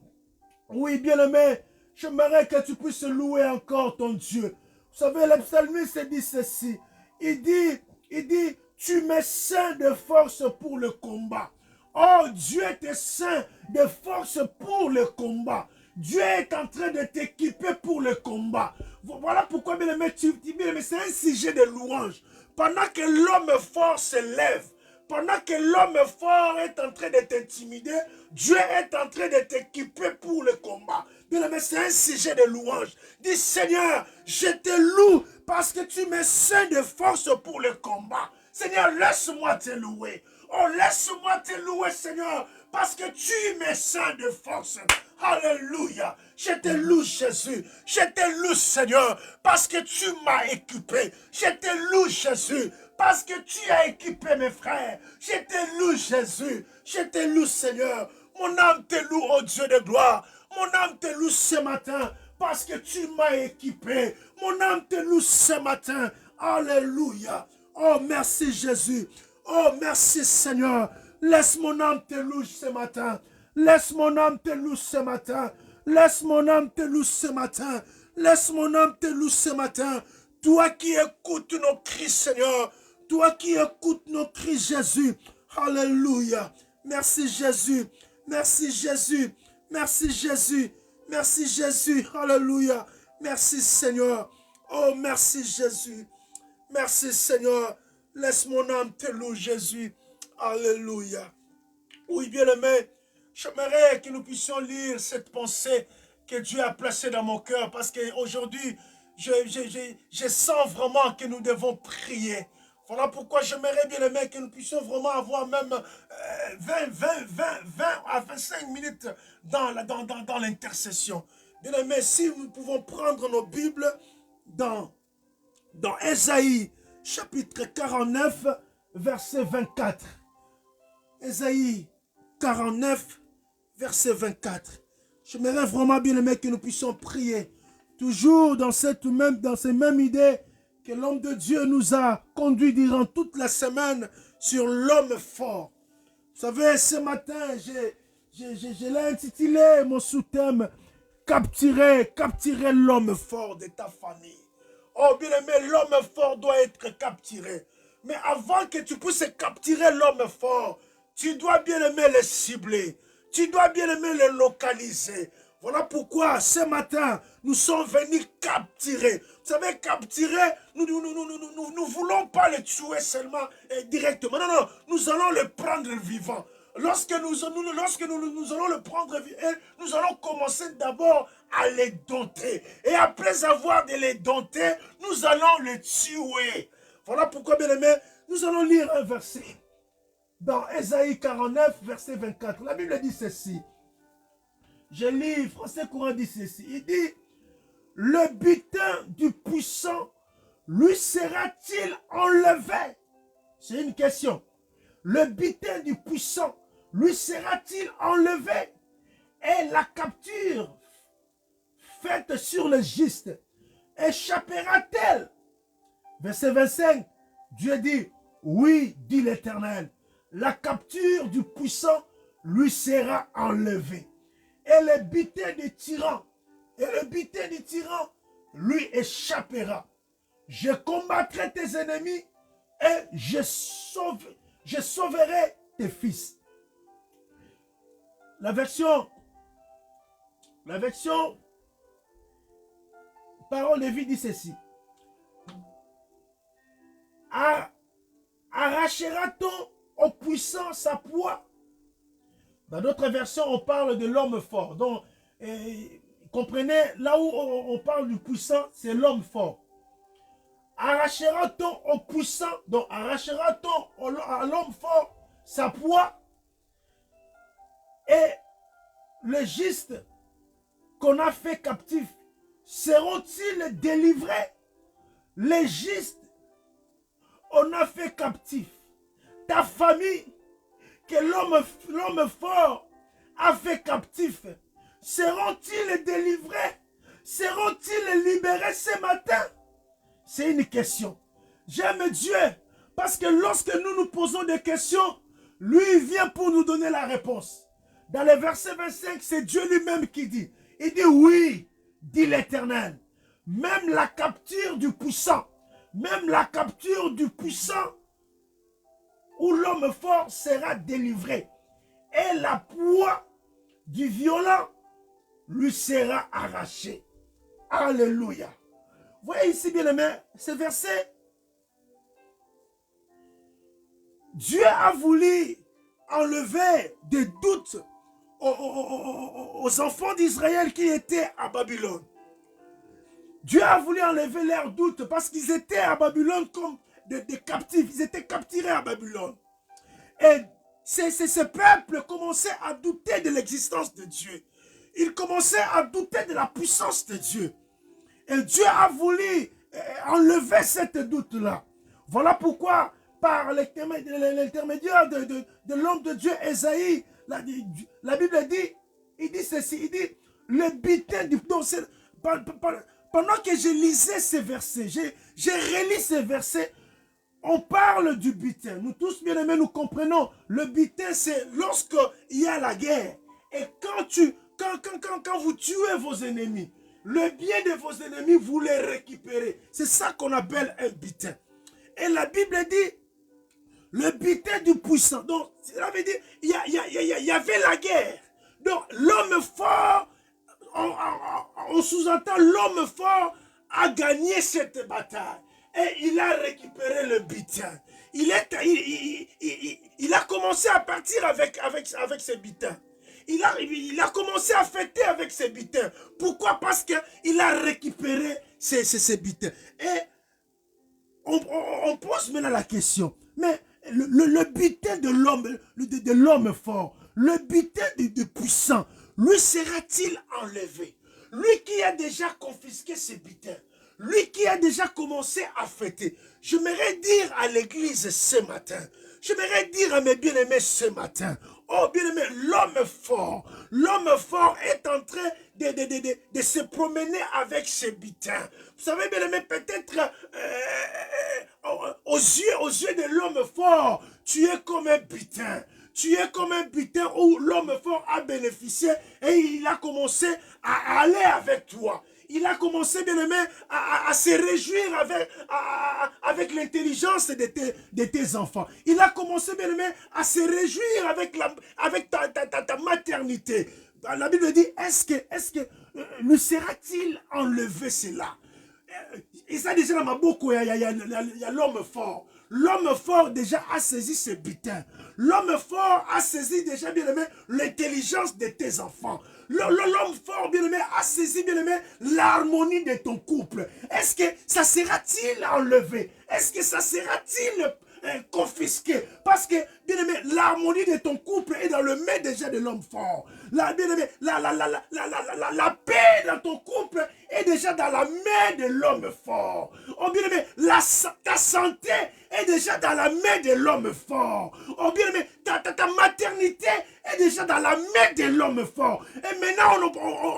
Oui, bien-aimé, j'aimerais que tu puisses louer encore ton Dieu. Vous savez, le psalmiste dit ceci. Il dit, tu me ceins de force pour le combat. Oh, Dieu te ceint de force pour le combat. Dieu est en train de t'équiper pour le combat. Voilà pourquoi, bien aimé, c'est un sujet de louange. Pendant que l'homme fort se lève, pendant que l'homme fort est en train de t'intimider, Dieu est en train de t'équiper pour le combat. Bien-aimé, c'est un sujet de louange. Dis, Seigneur, je te loue parce que tu me ceins de force pour le combat. Seigneur, laisse-moi te louer. Oh, laisse-moi te louer, Seigneur, parce que tu me ceins de force. Alléluia. Je te loue, Jésus. Je te loue, Seigneur, parce que tu m'as équipé. Je te loue, Jésus, parce que tu as équipé mes frères. Je te loue, Jésus. Je te loue, Seigneur. Mon âme te loue, oh Dieu de gloire. Mon âme te loue ce matin parce que tu m'as équipé. Mon âme te loue ce matin. Alléluia. Oh, merci Jésus. Oh, merci Seigneur. Laisse mon âme te louer ce matin. Laisse mon âme te louer ce matin. Laisse mon âme te louer ce matin. Laisse mon âme te louer ce matin. Toi qui écoutes nos cris, Seigneur. Toi qui écoutes nos cris, Jésus. Alléluia. Merci Jésus. Merci Jésus. Merci Jésus. Merci Jésus. Alléluia. Merci Seigneur. Oh, merci Jésus. Merci Seigneur. Laisse mon âme te louer, Jésus. Alléluia. Oui, bien-aimé, j'aimerais que nous puissions lire cette pensée que Dieu a placée dans mon cœur parce qu'aujourd'hui, je sens vraiment que nous devons prier. Voilà pourquoi j'aimerais, bien-aimé, que nous puissions vraiment avoir même 20 à 25 minutes dans l'intercession. Bien-aimé, si nous pouvons prendre nos Bibles dans Ésaïe, chapitre 49, verset 24. Ésaïe 49, verset 24. J'aimerais vraiment, bien aimé, que nous puissions prier. Toujours dans ces mêmes idées que l'homme de Dieu nous a conduit durant toute la semaine sur l'homme fort. Vous savez, ce matin, je l'ai intitulé, mon sous-thème, capturer l'homme fort de ta famille. Oh, bien aimé, l'homme fort doit être capturé. Mais avant que tu puisses capturer l'homme fort, tu dois bien aimer le cibler. Tu dois bien aimer le localiser. Voilà pourquoi ce matin, nous sommes venus capturer. Vous savez, capturer, nous ne voulons pas le tuer seulement directement. Non, non, nous allons le prendre vivant. Lorsque nous allons le prendre vivant, nous allons commencer d'abord à les dompter. Et après avoir de les dompter, nous allons les tuer. Voilà pourquoi, bien aimé, nous allons lire un verset. Dans Ésaïe 49, verset 24, la Bible dit ceci. Je lis, français courant dit ceci. Il dit, le butin du puissant lui sera-t-il enlevé? C'est une question. Le butin du puissant lui sera-t-il enlevé? Et la capture faite sur le juste échappera-t-elle? Verset 25, Dieu dit, oui, dit l'Éternel, la capture du puissant lui sera enlevée. Et le butin du tyran, lui échappera. Je combattrai tes ennemis et je sauverai tes fils. La version Parole de vie dit ceci. Arrachera-t-on au puissant sa proie? Dans d'autres versions, on parle de l'homme fort. Donc, comprenez, là où on parle du puissant, c'est l'homme fort. Arrachera-t-on au puissant, donc arrachera-t-on à l'homme fort sa proie? Et les justes qu'on a fait captifs, seront-ils délivrés? Les justes, on a fait captifs. Ta famille, que l'homme fort a fait captif, seront-ils délivrés? Seront-ils libérés ce matin? C'est une question. J'aime Dieu parce que lorsque nous nous posons des questions, lui vient pour nous donner la réponse. Dans le verset 25, c'est Dieu lui-même qui dit. Il dit oui, dit l'Éternel. Même la capture du puissant, où l'homme fort sera délivré. Et la proie du violent lui sera arrachée. Alléluia. Vous voyez ici, bien aimé, ce verset. Dieu a voulu enlever des doutes aux enfants d'Israël qui étaient à Babylone. Dieu a voulu enlever leur doute parce qu'ils étaient à Babylone comme des captifs. Ils étaient capturés à Babylone. Et ce peuple commençait à douter de l'existence de Dieu. Il commençait à douter de la puissance de Dieu. Et Dieu a voulu enlever cette doute-là. Voilà pourquoi, par l'intermédiaire de l'homme de Dieu, Ésaïe, la Bible dit, il dit ceci, il dit, le butin du... Pendant que je lisais ces versets, j'ai relis ces versets, on parle du butin. Nous tous, bien aimés, nous comprenons. Le butin, c'est lorsqu'il y a la guerre. Et quand vous tuez vos ennemis, le bien de vos ennemis, vous les récupérez. C'est ça qu'on appelle un butin. Et la Bible dit, le butin du puissant. Donc, cela veut dire, il y avait la guerre. Donc, l'homme fort, on sous-entend, l'homme fort a gagné cette bataille. Et il a récupéré le butin. Il a commencé à partir avec ses butins. Il a commencé à fêter avec ses butins. Pourquoi? Parce qu'il a récupéré ses butins. Et on pose maintenant la question. Mais le butin de l'homme fort, le butin du puissant, lui sera-t-il enlevé? Lui qui a déjà confisqué ses butins, lui qui a déjà commencé à fêter. J'aimerais dire à l'église ce matin, j'aimerais dire à mes bien-aimés ce matin, oh bien-aimé, l'homme fort est en train de se promener avec ses butins. Vous savez, bien-aimé, peut-être aux yeux de l'homme fort, tu es comme un butin. Tu es comme un butin où l'homme fort a bénéficié et il a commencé à aller avec toi. Il a commencé, bien aimé, à se réjouir avec l'intelligence de tes enfants. Il a commencé, bien aimé, à se réjouir avec ta maternité. La Bible dit, est-ce que lui sera-t-il enlevé cela? Et ça, déjà, dans ma boucle, il y a l'homme fort. L'homme fort déjà a saisi ses butins. L'homme fort a saisi déjà, bien aimé, l'intelligence de tes enfants. L'homme fort, bien aimé, a saisi, bien aimé, l'harmonie de ton couple. Est-ce que ça sera-t-il enlevé? Est-ce que ça sera-t-il confisqué? Parce que, bien aimé, l'harmonie de ton couple est dans le main déjà de l'homme fort. Bien aimé, la paix dans ton couple est déjà dans la main de l'homme fort. Oh bien aimé, ta santé est déjà dans la main de l'homme fort. Oh bien aimé, ta maternité est déjà dans la main de l'homme fort. Et maintenant,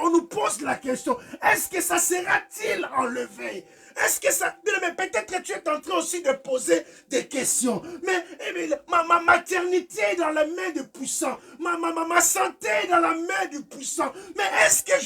on nous pose la question, est-ce que ça sera-t-il enlevé? Est-ce que ça... Peut-être que tu es en train aussi de poser des questions. Mais ma maternité est dans la main du puissant. Ma santé est dans la main du puissant. Mais est-ce que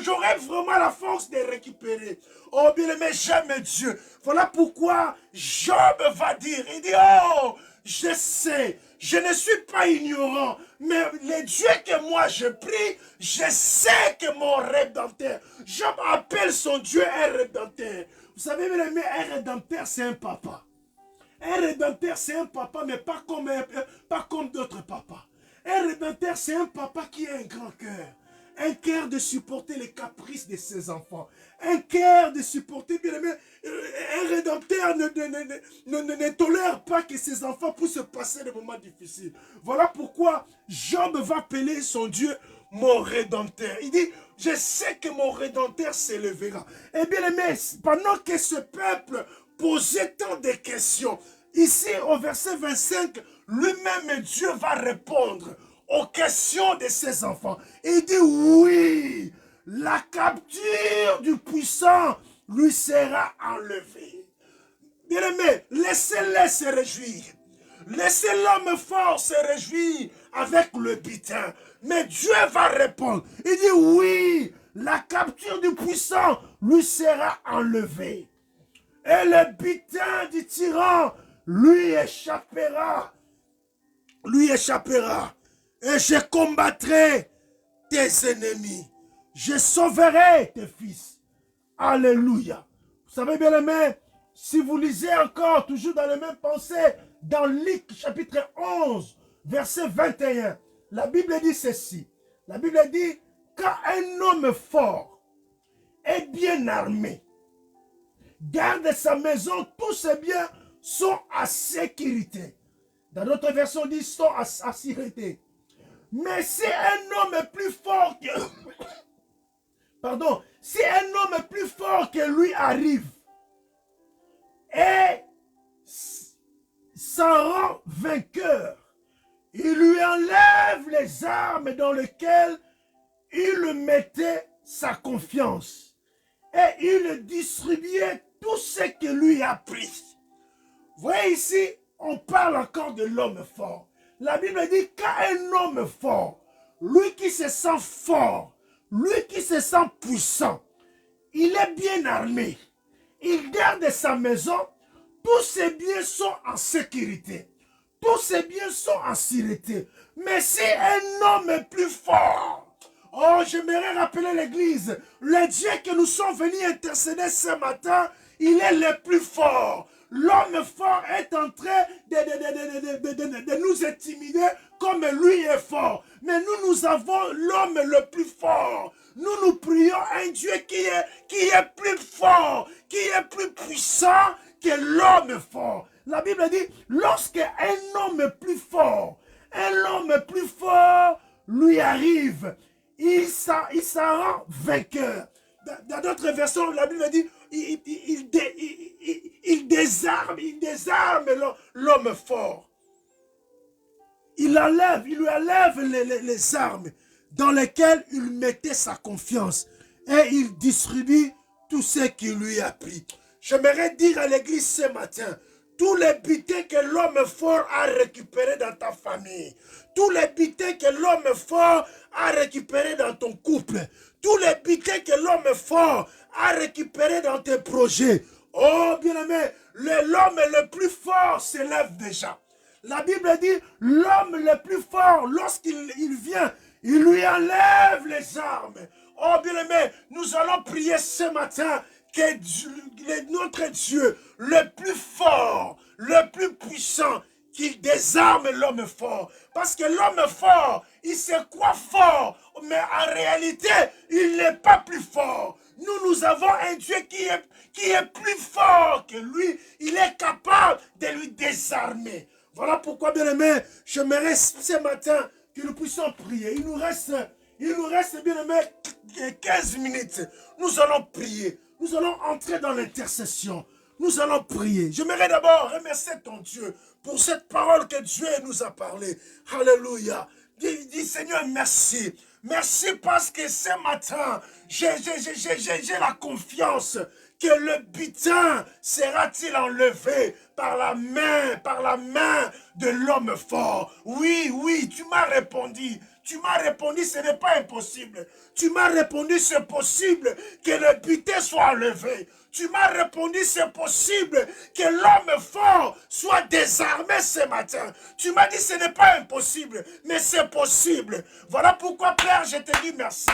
j'aurai vraiment la force de récupérer? Oh bien aimé, j'aime Dieu. Voilà pourquoi Job va dire, il dit, oh, je sais, je ne suis pas ignorant, mais le Dieu que moi je prie, je sais que mon rédempteur, Job appelle son Dieu un rédempteur. Vous savez, mes amis, un rédempteur, c'est un papa. Un rédempteur, c'est un papa, mais pas comme d'autres papas. Un rédempteur, c'est un papa qui a un grand cœur. Un cœur de supporter les caprices de ses enfants. Un cœur de supporter, bien aimé, un rédempteur ne tolère pas que ses enfants puissent passer des moments difficiles. Voilà pourquoi Job va appeler son Dieu mon rédempteur. Il dit, je sais que mon rédempteur s'élèvera. Et bien aimé, pendant que ce peuple posait tant de questions, ici au verset 25, lui-même Dieu va répondre aux questions de ses enfants. Il dit oui, la capture du puissant lui sera enlevée. Bien-aimé, laissez-les se réjouir. Laissez l'homme fort se réjouir avec le butin. Mais Dieu va répondre. Il dit oui, la capture du puissant lui sera enlevée. Et le butin du tyran lui échappera. Lui échappera. Et je combattrai tes ennemis. Je sauverai tes fils. Alléluia. Vous savez bien aimé, si vous lisez encore, toujours dans les mêmes pensées, dans Luc chapitre 11, verset 21, la Bible dit ceci. La Bible dit, quand un homme fort est bien armé, garde sa maison, tous ses biens sont à sécurité. Dans d'autres versions, on dit sont à sécurité. Mais si un homme est plus fort que... Pardon. Si un homme plus fort que lui arrive et s'en rend vainqueur, il lui enlève les armes dans lesquelles il mettait sa confiance et il distribuait tout ce que lui a pris. Vous voyez ici, on parle encore de l'homme fort. La Bible dit qu'un homme fort, lui qui se sent fort, lui qui se sent puissant, il est bien armé. Il garde sa maison, tous ses biens sont en sécurité. Tous ses biens sont en sécurité. Mais si un homme est plus fort, oh, j'aimerais rappeler l'église, le Dieu que nous sommes venus intercéder ce matin, il est le plus fort. L'homme fort est en train de nous intimider comme lui est fort. Mais nous avons l'homme le plus fort. Nous prions un Dieu qui est plus fort, qui est plus puissant que l'homme fort. La Bible dit, lorsque un homme plus fort lui arrive, il s'en rend vainqueur. Dans d'autres versions, la Bible dit, il désarme l'homme fort. Il lui enlève les armes dans lesquelles il mettait sa confiance et il distribue tout ce qu'il lui a pris. J'aimerais dire à l'église ce matin, tous les butins que l'homme fort a récupérés dans ta famille, tous les butins que l'homme fort a récupérés dans ton couple, tous les butins que l'homme fort a récupérés dans tes projets. Oh bien-aimé, l'homme le plus fort s'élève déjà. La Bible dit, l'homme le plus fort, lorsqu'il vient, il lui enlève les armes. Oh bien-aimé, nous allons prier ce matin que notre Dieu, le plus fort, le plus puissant, qu'il désarme l'homme fort. Parce que l'homme fort, il se croit fort, mais en réalité, il n'est pas plus fort. Nous avons un Dieu qui est plus fort que lui. Il est capable de lui désarmer. Voilà pourquoi, bien-aimé, j'aimerais ce matin que nous puissions prier. Il nous reste, bien-aimé, 15 minutes. Nous allons prier. Nous allons entrer dans l'intercession. Nous allons prier. J'aimerais d'abord remercier ton Dieu pour cette parole que Dieu nous a parlé. Alléluia. Dis Seigneur, merci. Merci parce que ce matin, j'ai la confiance que le butin sera-t-il enlevé par la main de l'homme fort. Oui, tu m'as répondu. Tu m'as répondu, ce n'est pas impossible. Tu m'as répondu, c'est possible que le butin soit enlevé. Tu m'as répondu, c'est possible que l'homme fort soit désarmé ce matin. Tu m'as dit, ce n'est pas impossible, mais c'est possible. Voilà pourquoi, Père, je te dis merci.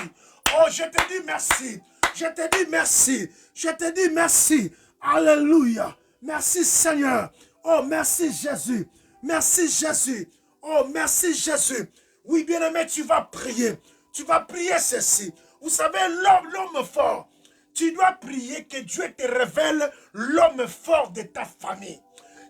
Oh, je te dis merci. Je te dis merci. Je te dis merci. Alléluia. Merci, Seigneur. Oh, merci, Jésus. Merci, Jésus. Oh, merci, Jésus. Oui, bien-aimé, tu vas prier. Tu vas prier ceci. Vous savez, l'homme fort, tu dois prier que Dieu te révèle l'homme fort de ta famille.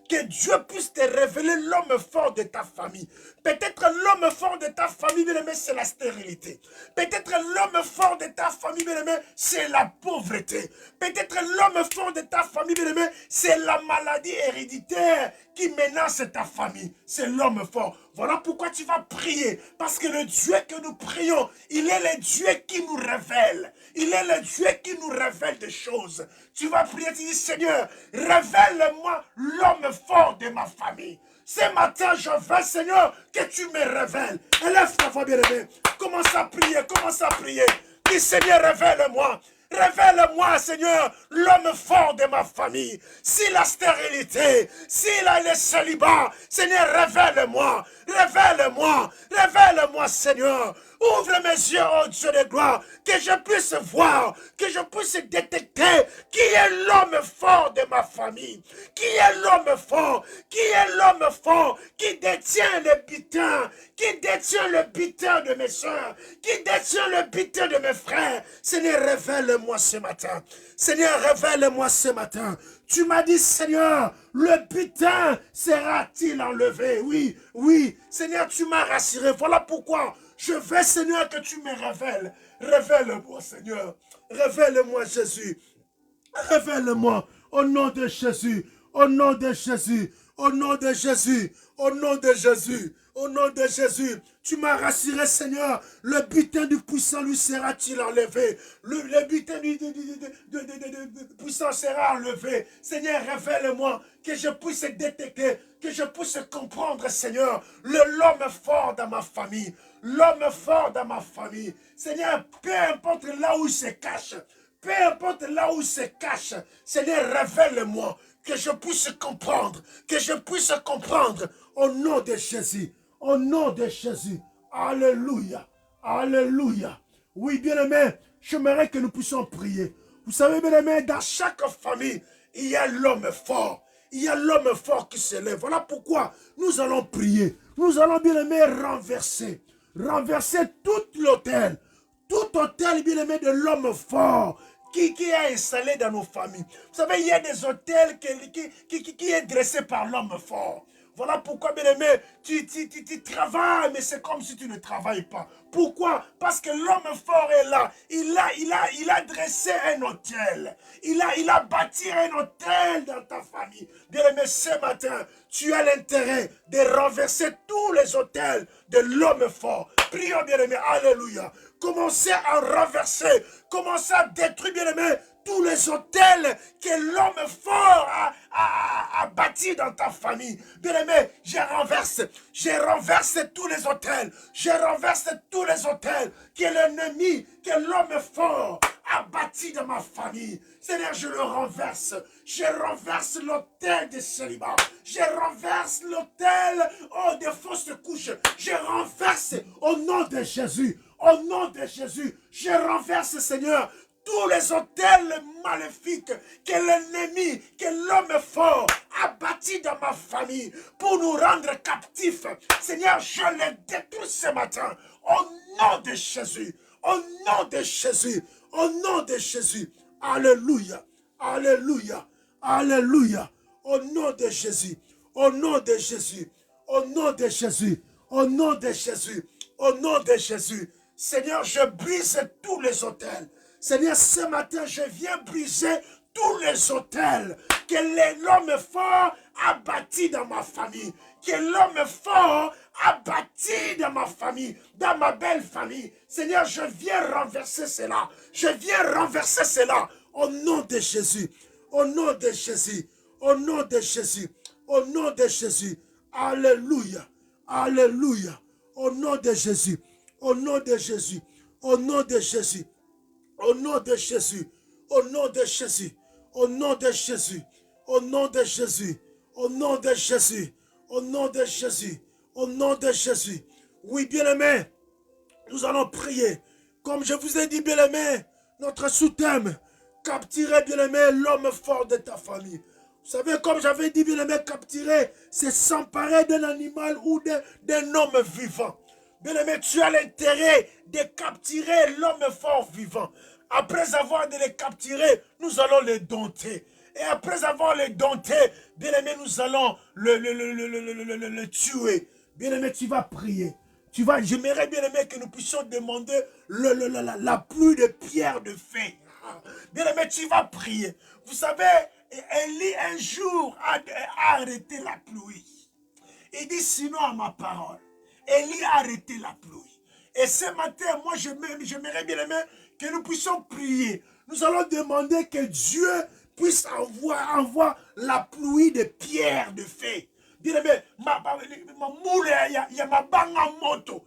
Que Dieu puisse te révéler l'homme fort de ta famille. Peut-être l'homme fort de ta famille, bien-aimé, c'est la stérilité. Peut-être l'homme fort de ta famille, bien-aimé, c'est la pauvreté. Peut-être l'homme fort de ta famille, bien-aimé, c'est la maladie héréditaire qui menace ta famille. C'est l'homme fort. Voilà pourquoi tu vas prier. Parce que le Dieu que nous prions, il est le Dieu qui nous révèle. Il est le Dieu qui nous révèle des choses. Tu vas prier, tu dis, Seigneur, révèle-moi l'homme fort de ma famille. Ce matin, je veux, Seigneur, que tu me révèles. Élève ta voix, bien-aimée. Commence à prier, commence à prier. Dis, Seigneur, révèle-moi. Révèle-moi, Seigneur, l'homme fort de ma famille. Si la stérilité, si le célibat, Seigneur, révèle-moi, révèle-moi, révèle-moi, Seigneur. Ouvre mes yeux, oh Dieu de gloire, que je puisse voir, que je puisse détecter qui est l'homme fort de ma famille, qui est l'homme fort, qui est l'homme fort, qui détient le butin, qui détient le butin de mes soeurs, qui détient le butin de mes frères. Seigneur, révèle-moi ce matin. Seigneur, révèle-moi ce matin. Tu m'as dit, Seigneur, le butin sera-t-il enlevé? Oui, oui. Seigneur, tu m'as rassuré. Voilà pourquoi je veux, Seigneur, que tu me révèles. Révèle-moi, Seigneur. Révèle-moi, Jésus. Révèle-moi au nom de Jésus. Au nom de Jésus. Au nom de Jésus. Au nom de Jésus. Au nom de Jésus, tu m'as rassuré, Seigneur. Le butin du puissant lui sera-t-il enlevé? Le butin du puissant sera enlevé. Seigneur, révèle-moi que je puisse détecter, que je puisse comprendre, Seigneur, l'homme fort dans ma famille. L'homme fort dans ma famille. Seigneur, peu importe là où il se cache, peu importe là où il se cache, Seigneur, révèle-moi, que je puisse comprendre, que je puisse comprendre au nom de Jésus. Au nom de Jésus. Alléluia. Alléluia. Oui, bien-aimé, j'aimerais que nous puissions prier. Vous savez, bien-aimé, dans chaque famille, il y a l'homme fort. Il y a l'homme fort qui se lève. Voilà pourquoi nous allons prier. Nous allons, bien-aimé, renverser. Renverser tout l'autel. Tout hôtel, bien-aimé, de l'homme fort qui est installé dans nos familles. Vous savez, il y a des hôtels qui est dressé par l'homme fort. Voilà pourquoi, bien-aimé, tu travailles, mais c'est comme si tu ne travailles pas. Pourquoi? Parce que l'homme fort est là. Il a dressé un hôtel. Il a bâti un hôtel dans ta famille. Bien-aimé, ce matin, tu as l'intérêt de renverser tous les hôtels de l'homme fort. Prions, bien-aimé, alléluia. Commencez à renverser, commencez à détruire, bien-aimé, tous les hôtels que l'homme fort a bâti dans ta famille. Bien-aimé, je renverse tous les hôtels, je renverse tous les hôtels que l'ennemi, que l'homme fort a bâti dans ma famille. Seigneur, je le renverse. Je renverse l'hôtel de célibat. Je renverse l'hôtel de fausses couches. Je renverse au nom de Jésus. Au nom de Jésus, je renverse, Seigneur, tous les hôtels maléfiques que l'ennemi, que l'homme fort a bâti dans ma famille pour nous rendre captifs. Seigneur, je les détruis ce matin. Au nom de Jésus. Au nom de Jésus. Au nom de Jésus. Alléluia. Alléluia. Alléluia. Au nom de Jésus. Au nom de Jésus. Au nom de Jésus. Au nom de Jésus. Au nom de Jésus. Seigneur, je brise tous les hôtels. Seigneur, ce matin, je viens briser tous les hôtels que l'homme fort a bâti dans ma famille. Que l'homme fort a bâti dans ma famille, dans ma belle famille. Seigneur, je viens renverser cela. Je viens renverser cela au nom de Jésus. Au nom de Jésus. Au nom de Jésus. Au nom de Jésus. Alléluia. Alléluia. Au nom de Jésus. Au nom de Jésus. Au nom de Jésus. Au nom de Jésus. Au nom de Jésus. Au nom de Jésus. Au nom de Jésus. Au nom de Jésus. Au nom de Jésus. Au nom de Jésus. Oui, bien-aimé, nous allons prier. Comme je vous ai dit, bien-aimé, notre sous-thème, capturer, bien-aimé, l'homme fort de ta famille. Vous savez, comme j'avais dit, bien-aimé, capturer, c'est s'emparer d'un animal ou d'un homme vivant. Bien-aimé, tu as l'intérêt de capturer l'homme fort vivant. Après avoir de les capturer, nous allons les dompter. Et après avoir les dompté, bien-aimé, nous allons le tuer. Bien-aimé, tu vas prier. J'aimerais, bien-aimé, que nous puissions demander la pluie de pierre de feu. Bien-aimé, tu vas prier. Vous savez, Élie un jour a arrêté la pluie. Il dit sinon à ma parole. Élie a arrêté la pluie. Et ce matin, moi, j'aimerais, bien-aimé, que nous puissions prier. Nous allons demander que Dieu puisse envoyer la pluie de pierres de feu. Bien-aimé, ma moule, il y a ma banga moto.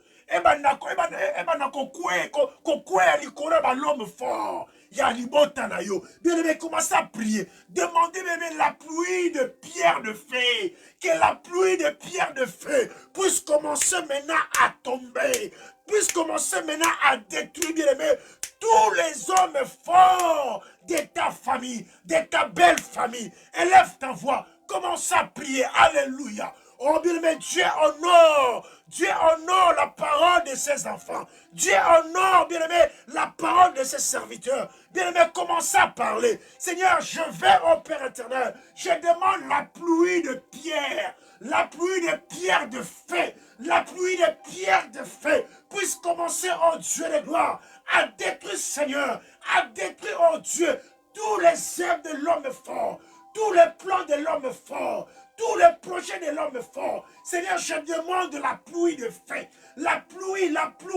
L'homme fort. libota na yo. Bien-aimé, commencez à prier. Demandez même la pluie de pierre de feu. Que la pluie de pierre de feu puisse commencer maintenant à tomber. Puisse commencer maintenant à détruire, bien-aimé, tous les hommes forts de ta famille, de ta belle famille. Élève ta voix. Commence à prier. Alléluia. Oh bien-aimé, Dieu honore. Dieu honore la parole de ses enfants. Dieu honore, bien-aimé, la parole de ses serviteurs. Bien-aimé, commencez à parler. Seigneur, je vais au Père éternel. Je demande la pluie de pierre. La pluie de pierre de feu. La pluie de pierre de feu puisse commencer, oh Dieu de gloire, à détruire, Seigneur, à détruire, oh Dieu, tous les œuvres de l'homme fort, tous les plans de l'homme fort, tous les projets de l'homme fort. Seigneur, je demande la pluie de feu, la pluie,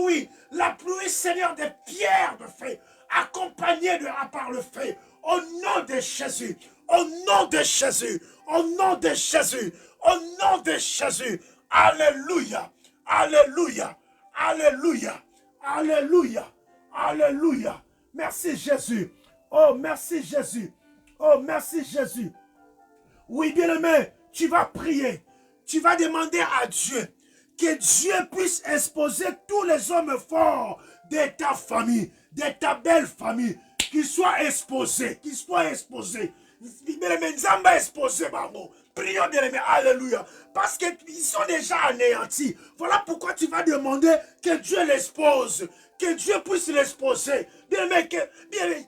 Seigneur, de pierres de feu, accompagnée par le feu, au nom de Jésus, au nom de Jésus, au nom de Jésus, au nom de Jésus. Alléluia, alléluia, alléluia, alléluia, alléluia. Merci Jésus. Oh, merci Jésus. Oh, merci Jésus. Oui, bien-aimé, tu vas prier. Tu vas demander à Dieu que Dieu puisse exposer tous les hommes forts de ta famille, de ta belle famille, qu'ils soient exposés, qu'ils soient exposés. Bien-aimé, Nzamba exposé, maman. Prions, bien-aimé, alléluia. Parce qu'ils sont déjà anéantis. Voilà pourquoi tu vas demander que Dieu l'expose. Que Dieu puisse l'exposer. Bien-aimé,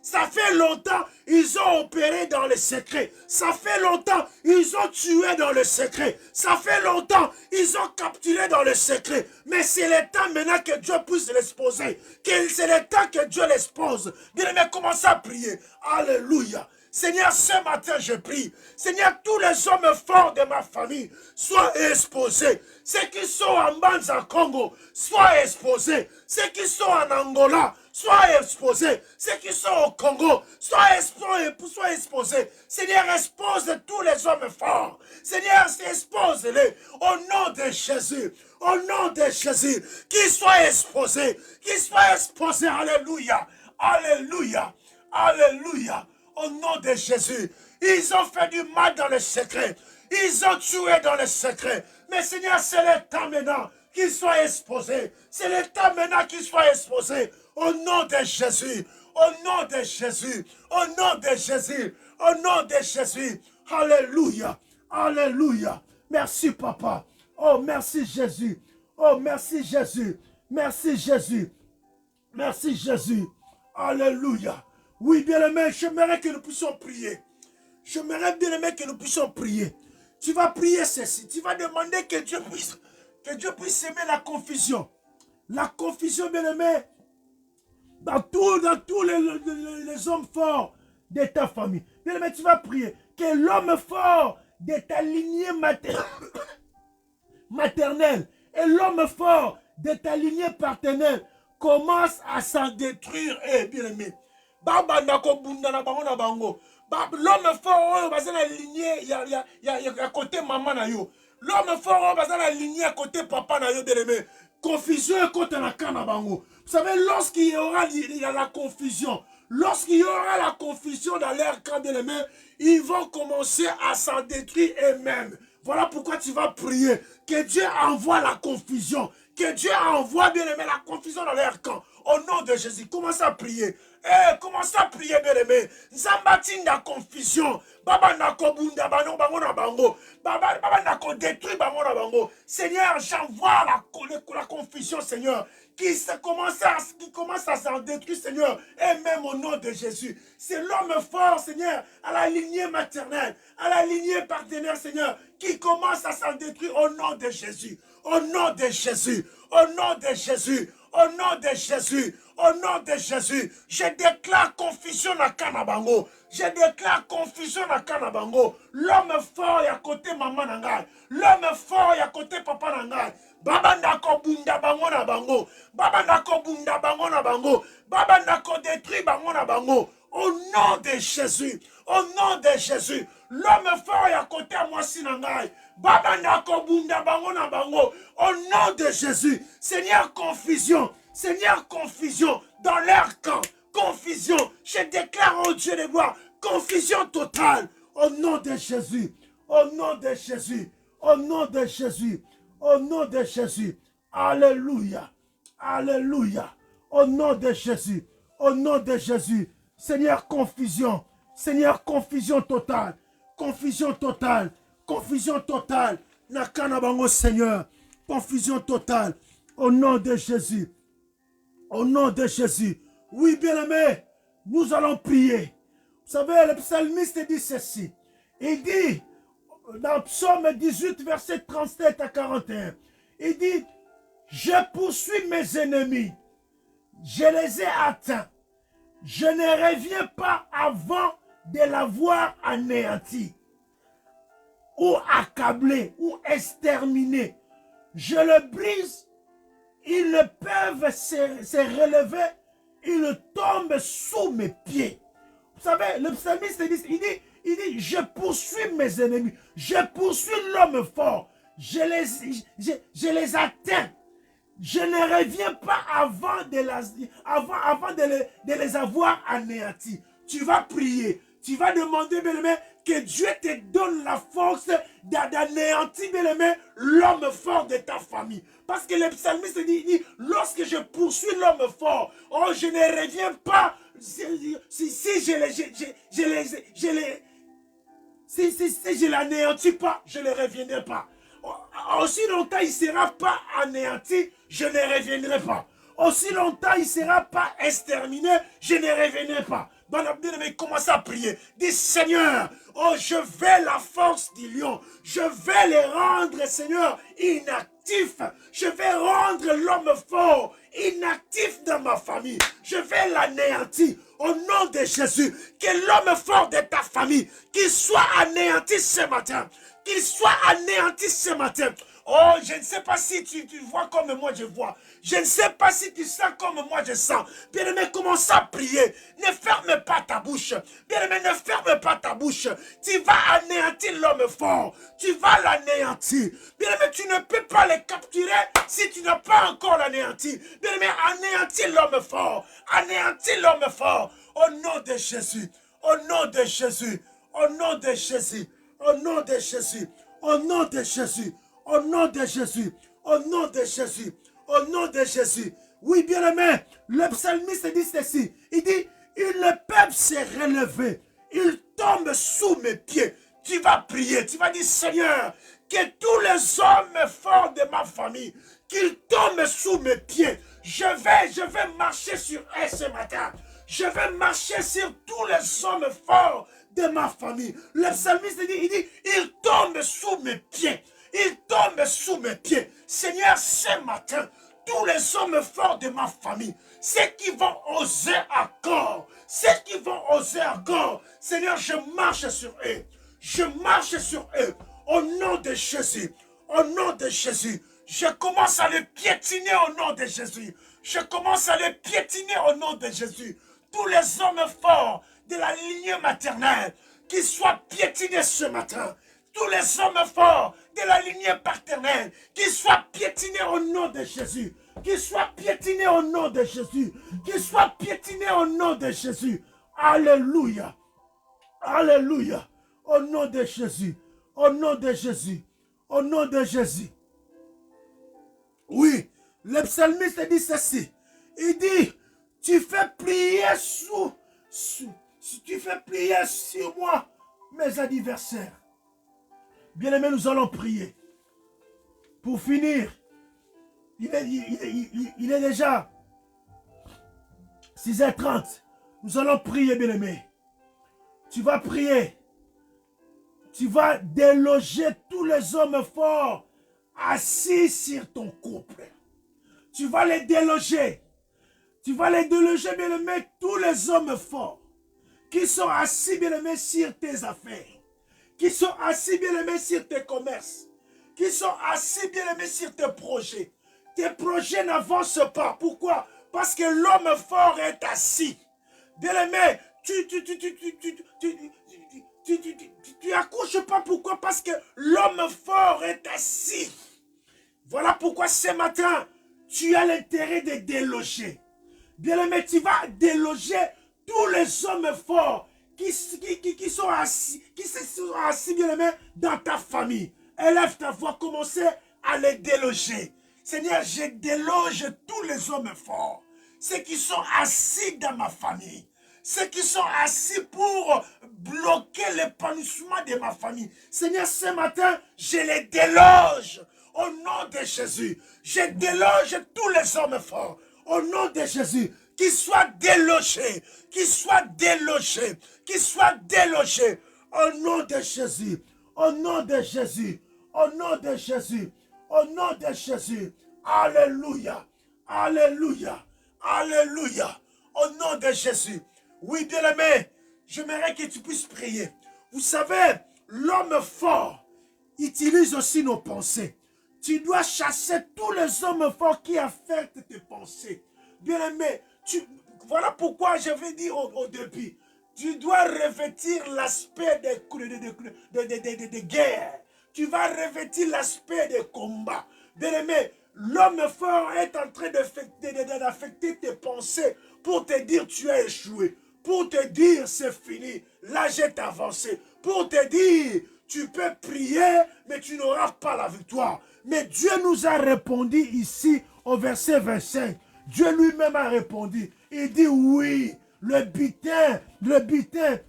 ça fait longtemps ils ont opéré dans le secret. Ça fait longtemps ils ont tué dans le secret. Ça fait longtemps ils ont capturé dans le secret. Mais c'est le temps maintenant que Dieu puisse l'exposer. C'est le temps que Dieu l'expose. Bien-aimé, commencez à prier. Alléluia. Seigneur, ce matin, je prie. Seigneur, tous les hommes forts de ma famille soient exposés. Ceux qui sont en Banza Congo, soient exposés. Ceux qui sont en Angola, soient exposés. Ceux qui sont au Congo, soient exposés. Seigneur, expose tous les hommes forts. Seigneur, expose-les au nom de Jésus. Au nom de Jésus, qu'ils soient exposés. Qu'ils soient exposés. Alléluia. Alléluia. Alléluia. Au nom de Jésus, ils ont fait du mal dans le secret. Ils ont tué dans le secret. Mais Seigneur, c'est le temps maintenant qu'ils soient exposés. C'est le temps maintenant qu'ils soient exposés. Au nom de Jésus. Au nom de Jésus. Au nom de Jésus. Au nom de Jésus. Alléluia. Alléluia. Merci, Papa. Oh, merci, Jésus. Oh, merci, Jésus. Merci, Jésus. Merci, Jésus. Alléluia. Oui, bien-aimé, j'aimerais que nous puissions prier. J'aimerais, bien-aimé, que nous puissions prier. Tu vas prier ceci. Tu vas demander que Dieu puisse semer la confusion. La confusion, bien-aimé, dans tous les hommes forts de ta famille. Bien-aimé, tu vas prier que l'homme fort de ta lignée maternelle et l'homme fort de ta lignée paternelle commence à s'en détruire, bien-aimé. Baba nako bunda na bango na bango. L'homme fort basé na lignée ya côté maman na yo. L'homme fort basé na lignée à côté papa na yo bien-aimé. Confusion côté na kana bango. Vous savez, lorsqu'il y aura la confusion, lorsqu'il y aura la confusion dans leur camp bien-aimé, ils vont commencer à s'en détruire eux-mêmes. Voilà pourquoi tu vas prier que Dieu envoie la confusion. Que Dieu envoie bien-aimé la confusion dans leur camp. Au nom de Jésus, commencez à prier. Commencez à prier, bien-aimé. Zambatine la confusion. Baba nako bunda bango na bango. Baba nako détruit bango na bango. Seigneur, j'envoie la confusion, Seigneur. Qui commence à s'en détruire, Seigneur. Et même au nom de Jésus. C'est l'homme fort, Seigneur, à la lignée maternelle, à la lignée partenaire, Seigneur, qui commence à s'en détruire au nom de Jésus. Au nom de Jésus. Au nom de Jésus. Au nom de Jésus, au nom de Jésus, je déclare confusion à Kanabango. Je déclare confusion à Kanabango. L'homme fort est à côté maman nangai. L'homme fort est à côté papa nangai. Baba nako bunda bango na bango. Baba nako bunda bango na bango. Baba nako détruit bango na bango. Au nom de Jésus, au nom de Jésus, l'homme fort est à côté à moi sinangai. Baba nako bunda bango na bango. Au nom de Jésus, Seigneur, confusion dans leur camp. confusion. Je déclare, oh Dieu de gloire, confusion totale. Au nom de Jésus, au nom de Jésus, au nom de Jésus, au nom de Jésus. Alléluia, alléluia. Au nom de Jésus, au nom de Jésus. Seigneur, confusion. Seigneur, confusion totale. Confusion totale. Confusion totale. Nakana bango, Seigneur. Confusion totale. Au nom de Jésus. Au nom de Jésus. Oui, bien-aimé, nous allons prier. Vous savez, le psalmiste dit ceci. Il dit, dans Psaume 18, verset 37 à 41, il dit, je poursuis mes ennemis. Je les ai atteints. Je ne reviens pas avant de l'avoir anéanti, ou accablé, ou exterminé. Je le brise, ils ne peuvent se relever, ils tombent sous mes pieds. Vous savez, le psalmiste dit, il dit, je poursuis mes ennemis, je poursuis l'homme fort, je les atteins. Je ne reviens pas avant de les avoir anéantis. Tu vas prier. Tu vas demander, bien-aimé, que Dieu te donne la force d'anéantir, bien-aimé, l'homme fort de ta famille. Parce que le psalmiste dit, lorsque je poursuis l'homme fort, oh, je ne reviens pas si je l'anéantis pas, je ne reviendrai pas. Aussi longtemps il ne sera pas anéanti, je ne reviendrai pas. Aussi longtemps il ne sera pas exterminé, je ne reviendrai pas. Bien-aimé, commence à prier. Dis, Seigneur, oh, je veux la force du lion. Je vais les rendre, Seigneur, inactifs. Je vais rendre l'homme fort, inactif dans ma famille. Je vais l'anéantir. Au nom de Jésus, que l'homme fort de ta famille, qu'il soit anéanti ce matin. Qu'il soit anéanti ce matin. Oh, je ne sais pas si tu vois comme moi je vois. Je ne sais pas si tu sens comme moi je sens. Bien-aimé, commence à prier. Ne ferme pas ta bouche. Bien-aimé, ne ferme pas ta bouche. Tu vas anéantir l'homme fort. Tu vas l'anéantir. Bien-aimé, tu ne peux pas le capturer si tu n'as pas encore l'anéanti. Bien-aimé, anéantis l'homme fort. Anéantis l'homme fort. Au nom de Jésus. Au nom de Jésus. Au nom de Jésus. Au nom de Jésus. Au nom de Jésus. Au nom de Jésus. Au nom de Jésus. Au nom de Jésus. Oui, bien-aimé, le psalmiste dit ceci. Il dit, ils ne peuvent se relever. Ils tombent sous mes pieds. Tu vas prier. Tu vas dire, Seigneur, que tous les hommes forts de ma famille, qu'ils tombent sous mes pieds. Je vais marcher sur eux ce matin. Je vais marcher sur tous les hommes forts de ma famille. Le psalmiste dit, il tombe sous mes pieds. Il tombe sous mes pieds. Seigneur, ce matin, tous les hommes forts de ma famille, ceux qui vont oser encore, Seigneur, je marche sur eux. Je marche sur eux. Au nom de Jésus. Au nom de Jésus. Je commence à les piétiner au nom de Jésus. Je commence à les piétiner au nom de Jésus. Tous les hommes forts de la lignée maternelle qui soient piétinés ce matin. Tous les hommes forts de la lignée paternelle qui soient piétinés au nom de Jésus. Qui soient piétinés au nom de Jésus. Qui soient piétinés au nom de Jésus. Alléluia. Alléluia. Au nom de Jésus. Au nom de Jésus. Au nom de Jésus. Oui, le psalmiste dit ceci. Il dit, tu fais plier tu fais plier sur moi mes adversaires. Bien-aimés, nous allons prier. Pour finir, il est déjà 6h30. Nous allons prier, bien-aimés. Tu vas prier. Tu vas déloger tous les hommes forts assis sur ton couple. Tu vas les déloger. Tu vas les déloger, bien-aimés, tous les hommes forts qui sont assis, bien-aimés, sur tes affaires. Qui sont assis, bien-aimés, sur tes commerces. Qui sont assis, bien-aimés, sur tes projets. Tes projets n'avancent pas. Pourquoi? Parce que l'homme fort est assis. Bien-aimé, tu accouches pas. Pourquoi? Parce que l'homme fort est assis. Voilà pourquoi ce matin, tu as l'intérêt de déloger. Bien-aimé, tu vas déloger tous les hommes forts qui sont assis, bien-aimé, dans ta famille. Élève ta voix, commencez à les déloger. Seigneur, je déloge tous les hommes forts, ceux qui sont assis dans ma famille, ceux qui sont assis pour bloquer l'épanouissement de ma famille. Seigneur, ce matin, je les déloge au nom de Jésus. Je déloge tous les hommes forts au nom de Jésus. Qu'ils soient délogés, qu'ils soient délogés, qu'ils soient délogés au nom de Jésus, au nom de Jésus, au nom de Jésus, au nom de Jésus. Alléluia, alléluia, alléluia, au nom de Jésus. Oui, bien-aimé, j'aimerais que tu puisses prier. Vous savez, l'homme fort utilise aussi nos pensées. Tu dois chasser tous les hommes forts qui affectent tes pensées. Bien-aimé, voilà pourquoi je vais dire au début, tu dois revêtir l'aspect de guerre. Tu vas revêtir l'aspect de combat. Bien-aimé, l'homme fort est en train d'affecter tes pensées pour te dire tu as échoué. Pour te dire c'est fini, là j'ai avancé. Pour te dire tu peux prier mais tu n'auras pas la victoire. Mais Dieu nous a répondu ici au verset 25. Dieu lui-même a répondu. Il dit oui, le butin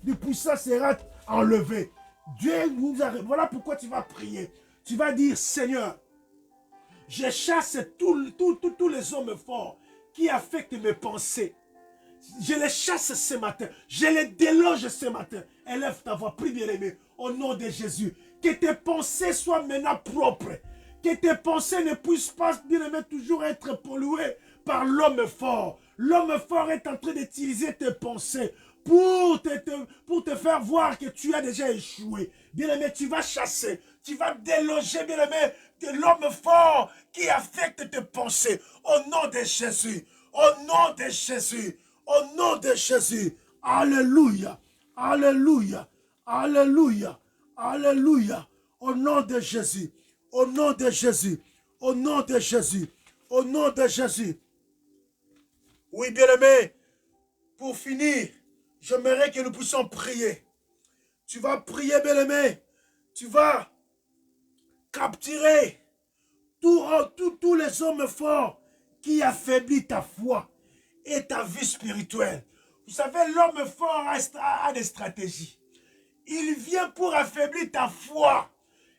du puissant sera enlevé. Dieu nous a... Voilà pourquoi tu vas prier. Tu vas dire, Seigneur, je chasse tous les hommes forts qui affectent mes pensées. Je les chasse ce matin. Je les déloge ce matin. Élève ta voix, prie bien-aimé, au nom de Jésus. Que tes pensées soient maintenant propres. Que tes pensées ne puissent pas, bien-aimé, toujours être polluées par l'homme fort. L'homme fort est en train d'utiliser tes pensées pour te faire voir que tu as déjà échoué. Bien-aimé, tu vas chasser, tu vas déloger, bien-aimé, de l'homme fort qui affecte tes pensées. Au nom de Jésus, au nom de Jésus, au nom de Jésus. Alléluia, alléluia, alléluia, alléluia. Au nom de Jésus, au nom de Jésus, au nom de Jésus, au nom de Jésus. Oui, bien-aimé, pour finir, j'aimerais que nous puissions prier. Tu vas prier, bien-aimé. Tu vas capturer tous les hommes forts qui affaiblissent ta foi et ta vie spirituelle. Vous savez, l'homme fort a des stratégies. Il vient pour affaiblir ta foi.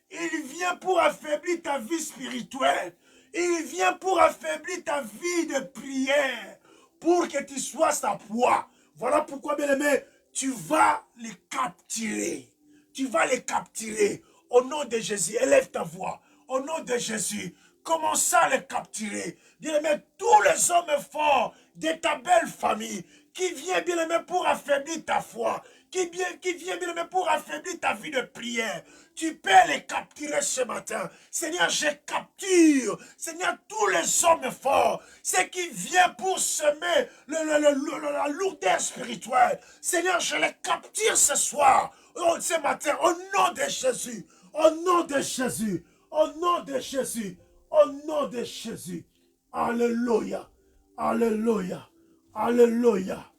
Il vient pour affaiblir ta vie spirituelle. Il vient pour affaiblir ta vie de prière. Pour que tu sois sa proie. Voilà pourquoi, bien-aimé, tu vas les capturer. Tu vas les capturer. Au nom de Jésus, élève ta voix. Au nom de Jésus, commence à les capturer. Bien-aimé, tous les hommes forts de ta belle famille qui viennent, bien-aimé, pour affaiblir ta foi, qui vient, bien-aimé, pour affaiblir ta vie de prière. Tu peux les capturer ce matin. Seigneur, je capture, Seigneur, tous les hommes forts, ceux qui viennent pour semer la lourdeur spirituelle. Seigneur, je les capture ce soir, ce matin, au nom de Jésus, au nom de Jésus, au nom de Jésus, au nom de Jésus. Alléluia, alléluia, alléluia,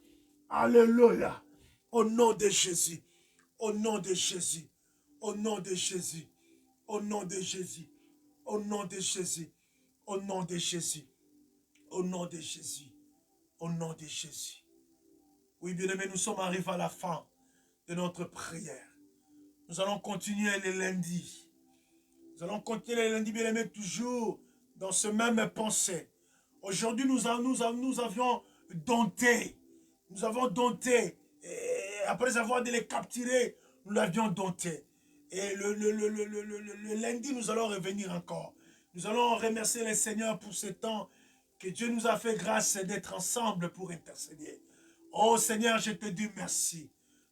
alléluia. Au nom de Jésus, au nom de Jésus, au nom de Jésus, au nom de Jésus, au nom de Jésus, au nom de Jésus, au nom de Jésus, au nom de Jésus. Oui, bien-aimés, nous sommes arrivés à la fin de notre prière. Nous allons continuer les lundis. Nous allons continuer les lundis, bien-aimés, toujours dans ce même pensée. Aujourd'hui, nous avions dompté. Nous avons dompté. Et après avoir de les capturer, nous l'avions dompté. Et le lundi, nous allons revenir encore. Nous allons remercier le Seigneur pour ce temps que Dieu nous a fait grâce d'être ensemble pour intercéder. Oh Seigneur, je te dis merci.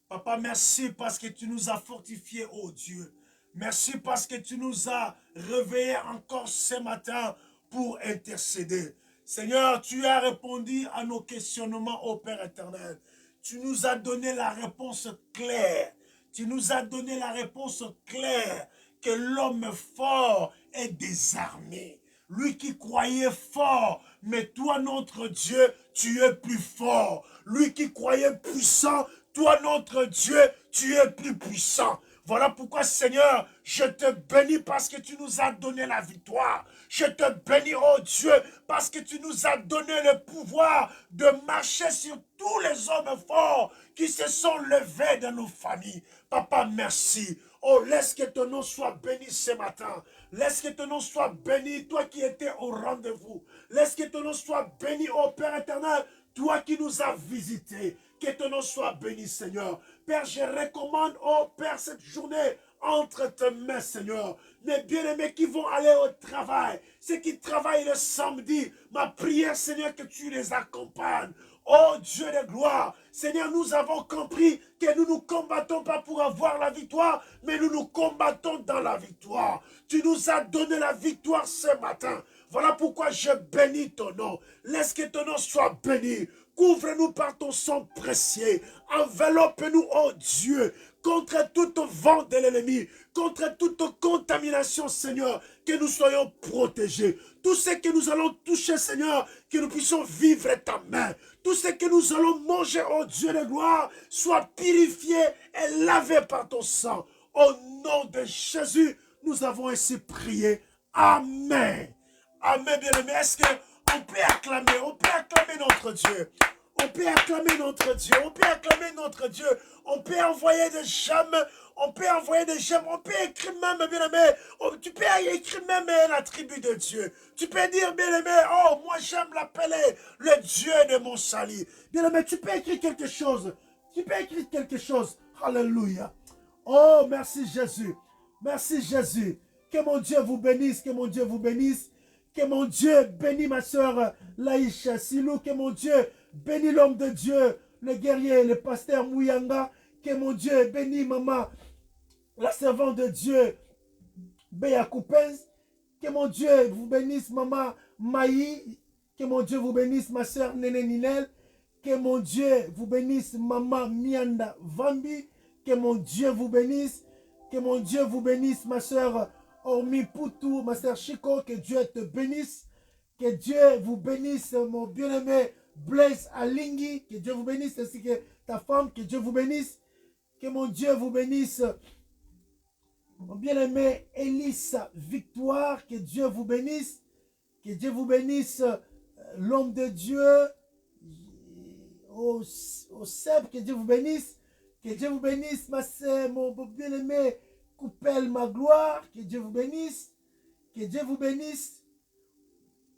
Papa, merci parce que tu nous as fortifiés, oh Dieu. Merci parce que tu nous as réveillés encore ce matin pour intercéder. Seigneur, tu as répondu à nos questionnements, ô Père éternel. Tu nous as donné la réponse claire. Tu nous as donné la réponse claire que l'homme fort est désarmé. Lui qui croyait fort, mais toi, notre Dieu, tu es plus fort. Lui qui croyait puissant, toi, notre Dieu, tu es plus puissant. Voilà pourquoi, Seigneur, je te bénis parce que tu nous as donné la victoire. Je te bénis, oh Dieu, parce que tu nous as donné le pouvoir de marcher sur tous les hommes forts qui se sont levés dans nos familles. Papa, merci. Oh, laisse que ton nom soit béni ce matin. Laisse que ton nom soit béni, toi qui étais au rendez-vous. Laisse que ton nom soit béni, oh Père éternel, toi qui nous as visités. Que ton nom soit béni, Seigneur. Père, je recommande, oh Père, cette journée entre tes mains, Seigneur. Mes bien-aimés qui vont aller au travail, ceux qui travaillent le samedi, ma prière, Seigneur, que tu les accompagnes. Oh Dieu de gloire, Seigneur, nous avons compris que nous ne combattons pas pour avoir la victoire, mais nous nous combattons dans la victoire. Tu nous as donné la victoire ce matin. Voilà pourquoi je bénis ton nom. Laisse que ton nom soit béni. Couvre-nous par ton sang précieux. Enveloppe-nous, oh Dieu, contre tout vent de l'ennemi, contre toute contamination, Seigneur, que nous soyons protégés. Tout ce que nous allons toucher, Seigneur, que nous puissions vivre ta main. Tout ce que nous allons manger, oh Dieu de gloire, soit purifié et lavé par ton sang. Au nom de Jésus, nous avons ainsi prié. Amen. Amen, bien-aimé. Est-ce qu'on peut acclamer notre Dieu? On peut acclamer notre Dieu. On peut acclamer notre Dieu. On peut envoyer des j'aime. On peut envoyer des j'aime. On peut écrire même, bien-aimé. Tu peux écrire même l'attribut de Dieu. Tu peux dire, bien-aimé, oh, moi j'aime l'appeler le Dieu de mon salut. Bien-aimé, tu peux écrire quelque chose. Tu peux écrire quelque chose. Alléluia. Oh, merci Jésus. Merci Jésus. Que mon Dieu vous bénisse. Que mon Dieu vous bénisse. Que mon Dieu bénisse ma soeur Laïcha Silou. Que mon Dieu bénisse l'homme de Dieu, le guerrier, le pasteur Mouyanga. Que mon Dieu bénisse maman, la servante de Dieu, Béa Coupens. Que mon Dieu vous bénisse maman Maï. Que mon Dieu vous bénisse ma soeur Néné Ninel. Que mon Dieu vous bénisse maman Mianda Vambi. Que mon Dieu vous bénisse. Que mon Dieu vous bénisse ma soeur Ormi Poutou, ma soeur Chico. Que Dieu te bénisse. Que Dieu vous bénisse mon bien-aimé Blaise Alingui. Que Dieu vous bénisse ainsi que ta femme. Que Dieu vous bénisse. Que mon Dieu vous bénisse mon bien-aimé Elissa Victoire. Que Dieu vous bénisse. Que Dieu vous bénisse l'homme de Dieu au Seb. Que Dieu vous bénisse. Que Dieu vous bénisse ma sœur, mon bien-aimé Coupel Magloire. Que Dieu vous bénisse. Que Dieu vous bénisse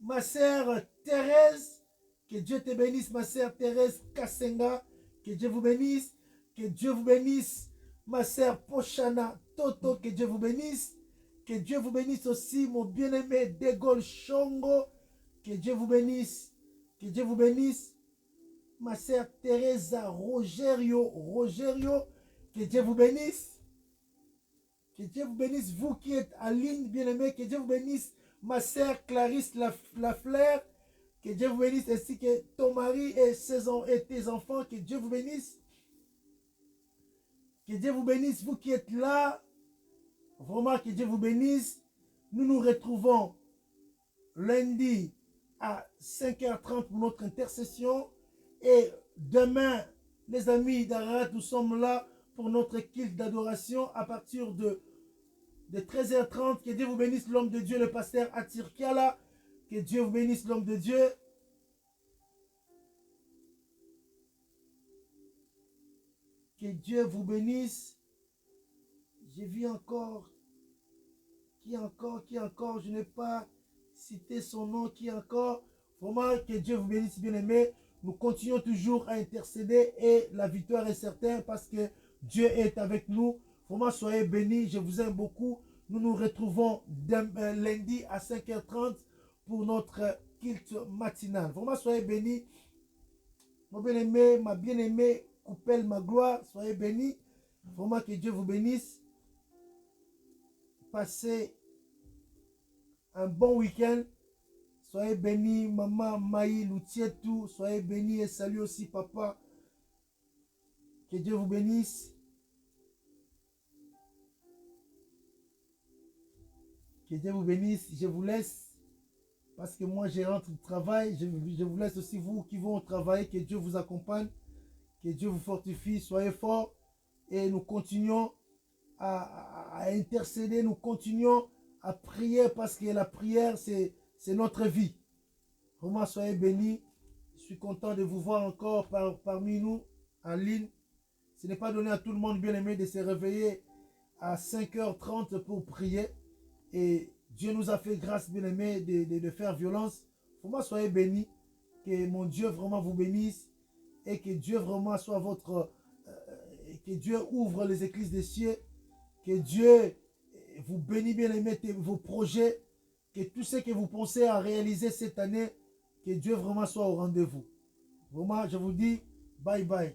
ma sœur Thérèse. Que Dieu te bénisse ma sœur Thérèse Kassenga. Que Dieu vous bénisse. Que Dieu vous bénisse ma sœur Pochana Toto. Que Dieu vous bénisse. Que Dieu vous bénisse aussi mon bien-aimé Degol Chongo. Que Dieu vous bénisse. Que Dieu vous bénisse ma sœur Teresa Rogerio. Que Dieu vous bénisse. Que Dieu vous bénisse, vous qui êtes en ligne, bien-aimé. Que Dieu vous bénisse, ma sœur Clarisse Lafleur. Que Dieu vous bénisse, ainsi que ton mari et tes enfants. Que Dieu vous bénisse. Que Dieu vous bénisse, vous qui êtes là. Vraiment, que Dieu vous bénisse. Nous nous retrouvons lundi à 5h30 pour notre intercession. Et demain, les amis d'Ararat, nous sommes là pour notre culte d'adoration à partir de 13h30. Que Dieu vous bénisse, l'homme de Dieu, le pasteur Atir Kiala. Que Dieu vous bénisse, l'homme de Dieu. Que Dieu vous bénisse. J'ai vu encore. Qui encore, je n'ai pas cité son nom. Qui encore. Vraiment, que Dieu vous bénisse, bien-aimés. Nous continuons toujours à intercéder et la victoire est certaine parce que Dieu est avec nous. Vraiment, soyez bénis. Je vous aime beaucoup. Nous nous retrouvons lundi à 5h30 pour notre culte matinal. Vraiment, soyez bénis. Mon bien-aimé, ma bien-aimée, Coupel Magloire, soyez bénis. Vraiment, que Dieu vous bénisse. Passez un bon week-end. Soyez bénis, maman Maï Loutietou. Soyez bénis et salut aussi papa. Que Dieu vous bénisse. Que Dieu vous bénisse. Je vous laisse. parce que moi, j'ai rentré du travail. Je vous laisse aussi, vous qui vont au travail, que Dieu vous accompagne, que Dieu vous fortifie. Soyez forts et nous continuons à intercéder, nous continuons à prier parce que la prière, c'est notre vie. Vraiment, soyez bénis. Je suis content de vous voir encore parmi nous en ligne. Ce n'est pas donné à tout le monde, bien aimé, de se réveiller à 5h30 pour prier. Et Dieu nous a fait grâce, bien aimé, de faire violence. Vraiment, soyez bénis. Que mon Dieu vraiment vous bénisse. Et que Dieu vraiment soit votre... que Dieu ouvre les églises des cieux. Que Dieu vous bénisse, bien aimé, vos projets. Que tout ce que vous pensez à réaliser cette année, que Dieu vraiment soit au rendez-vous. Vraiment, je vous dis bye bye.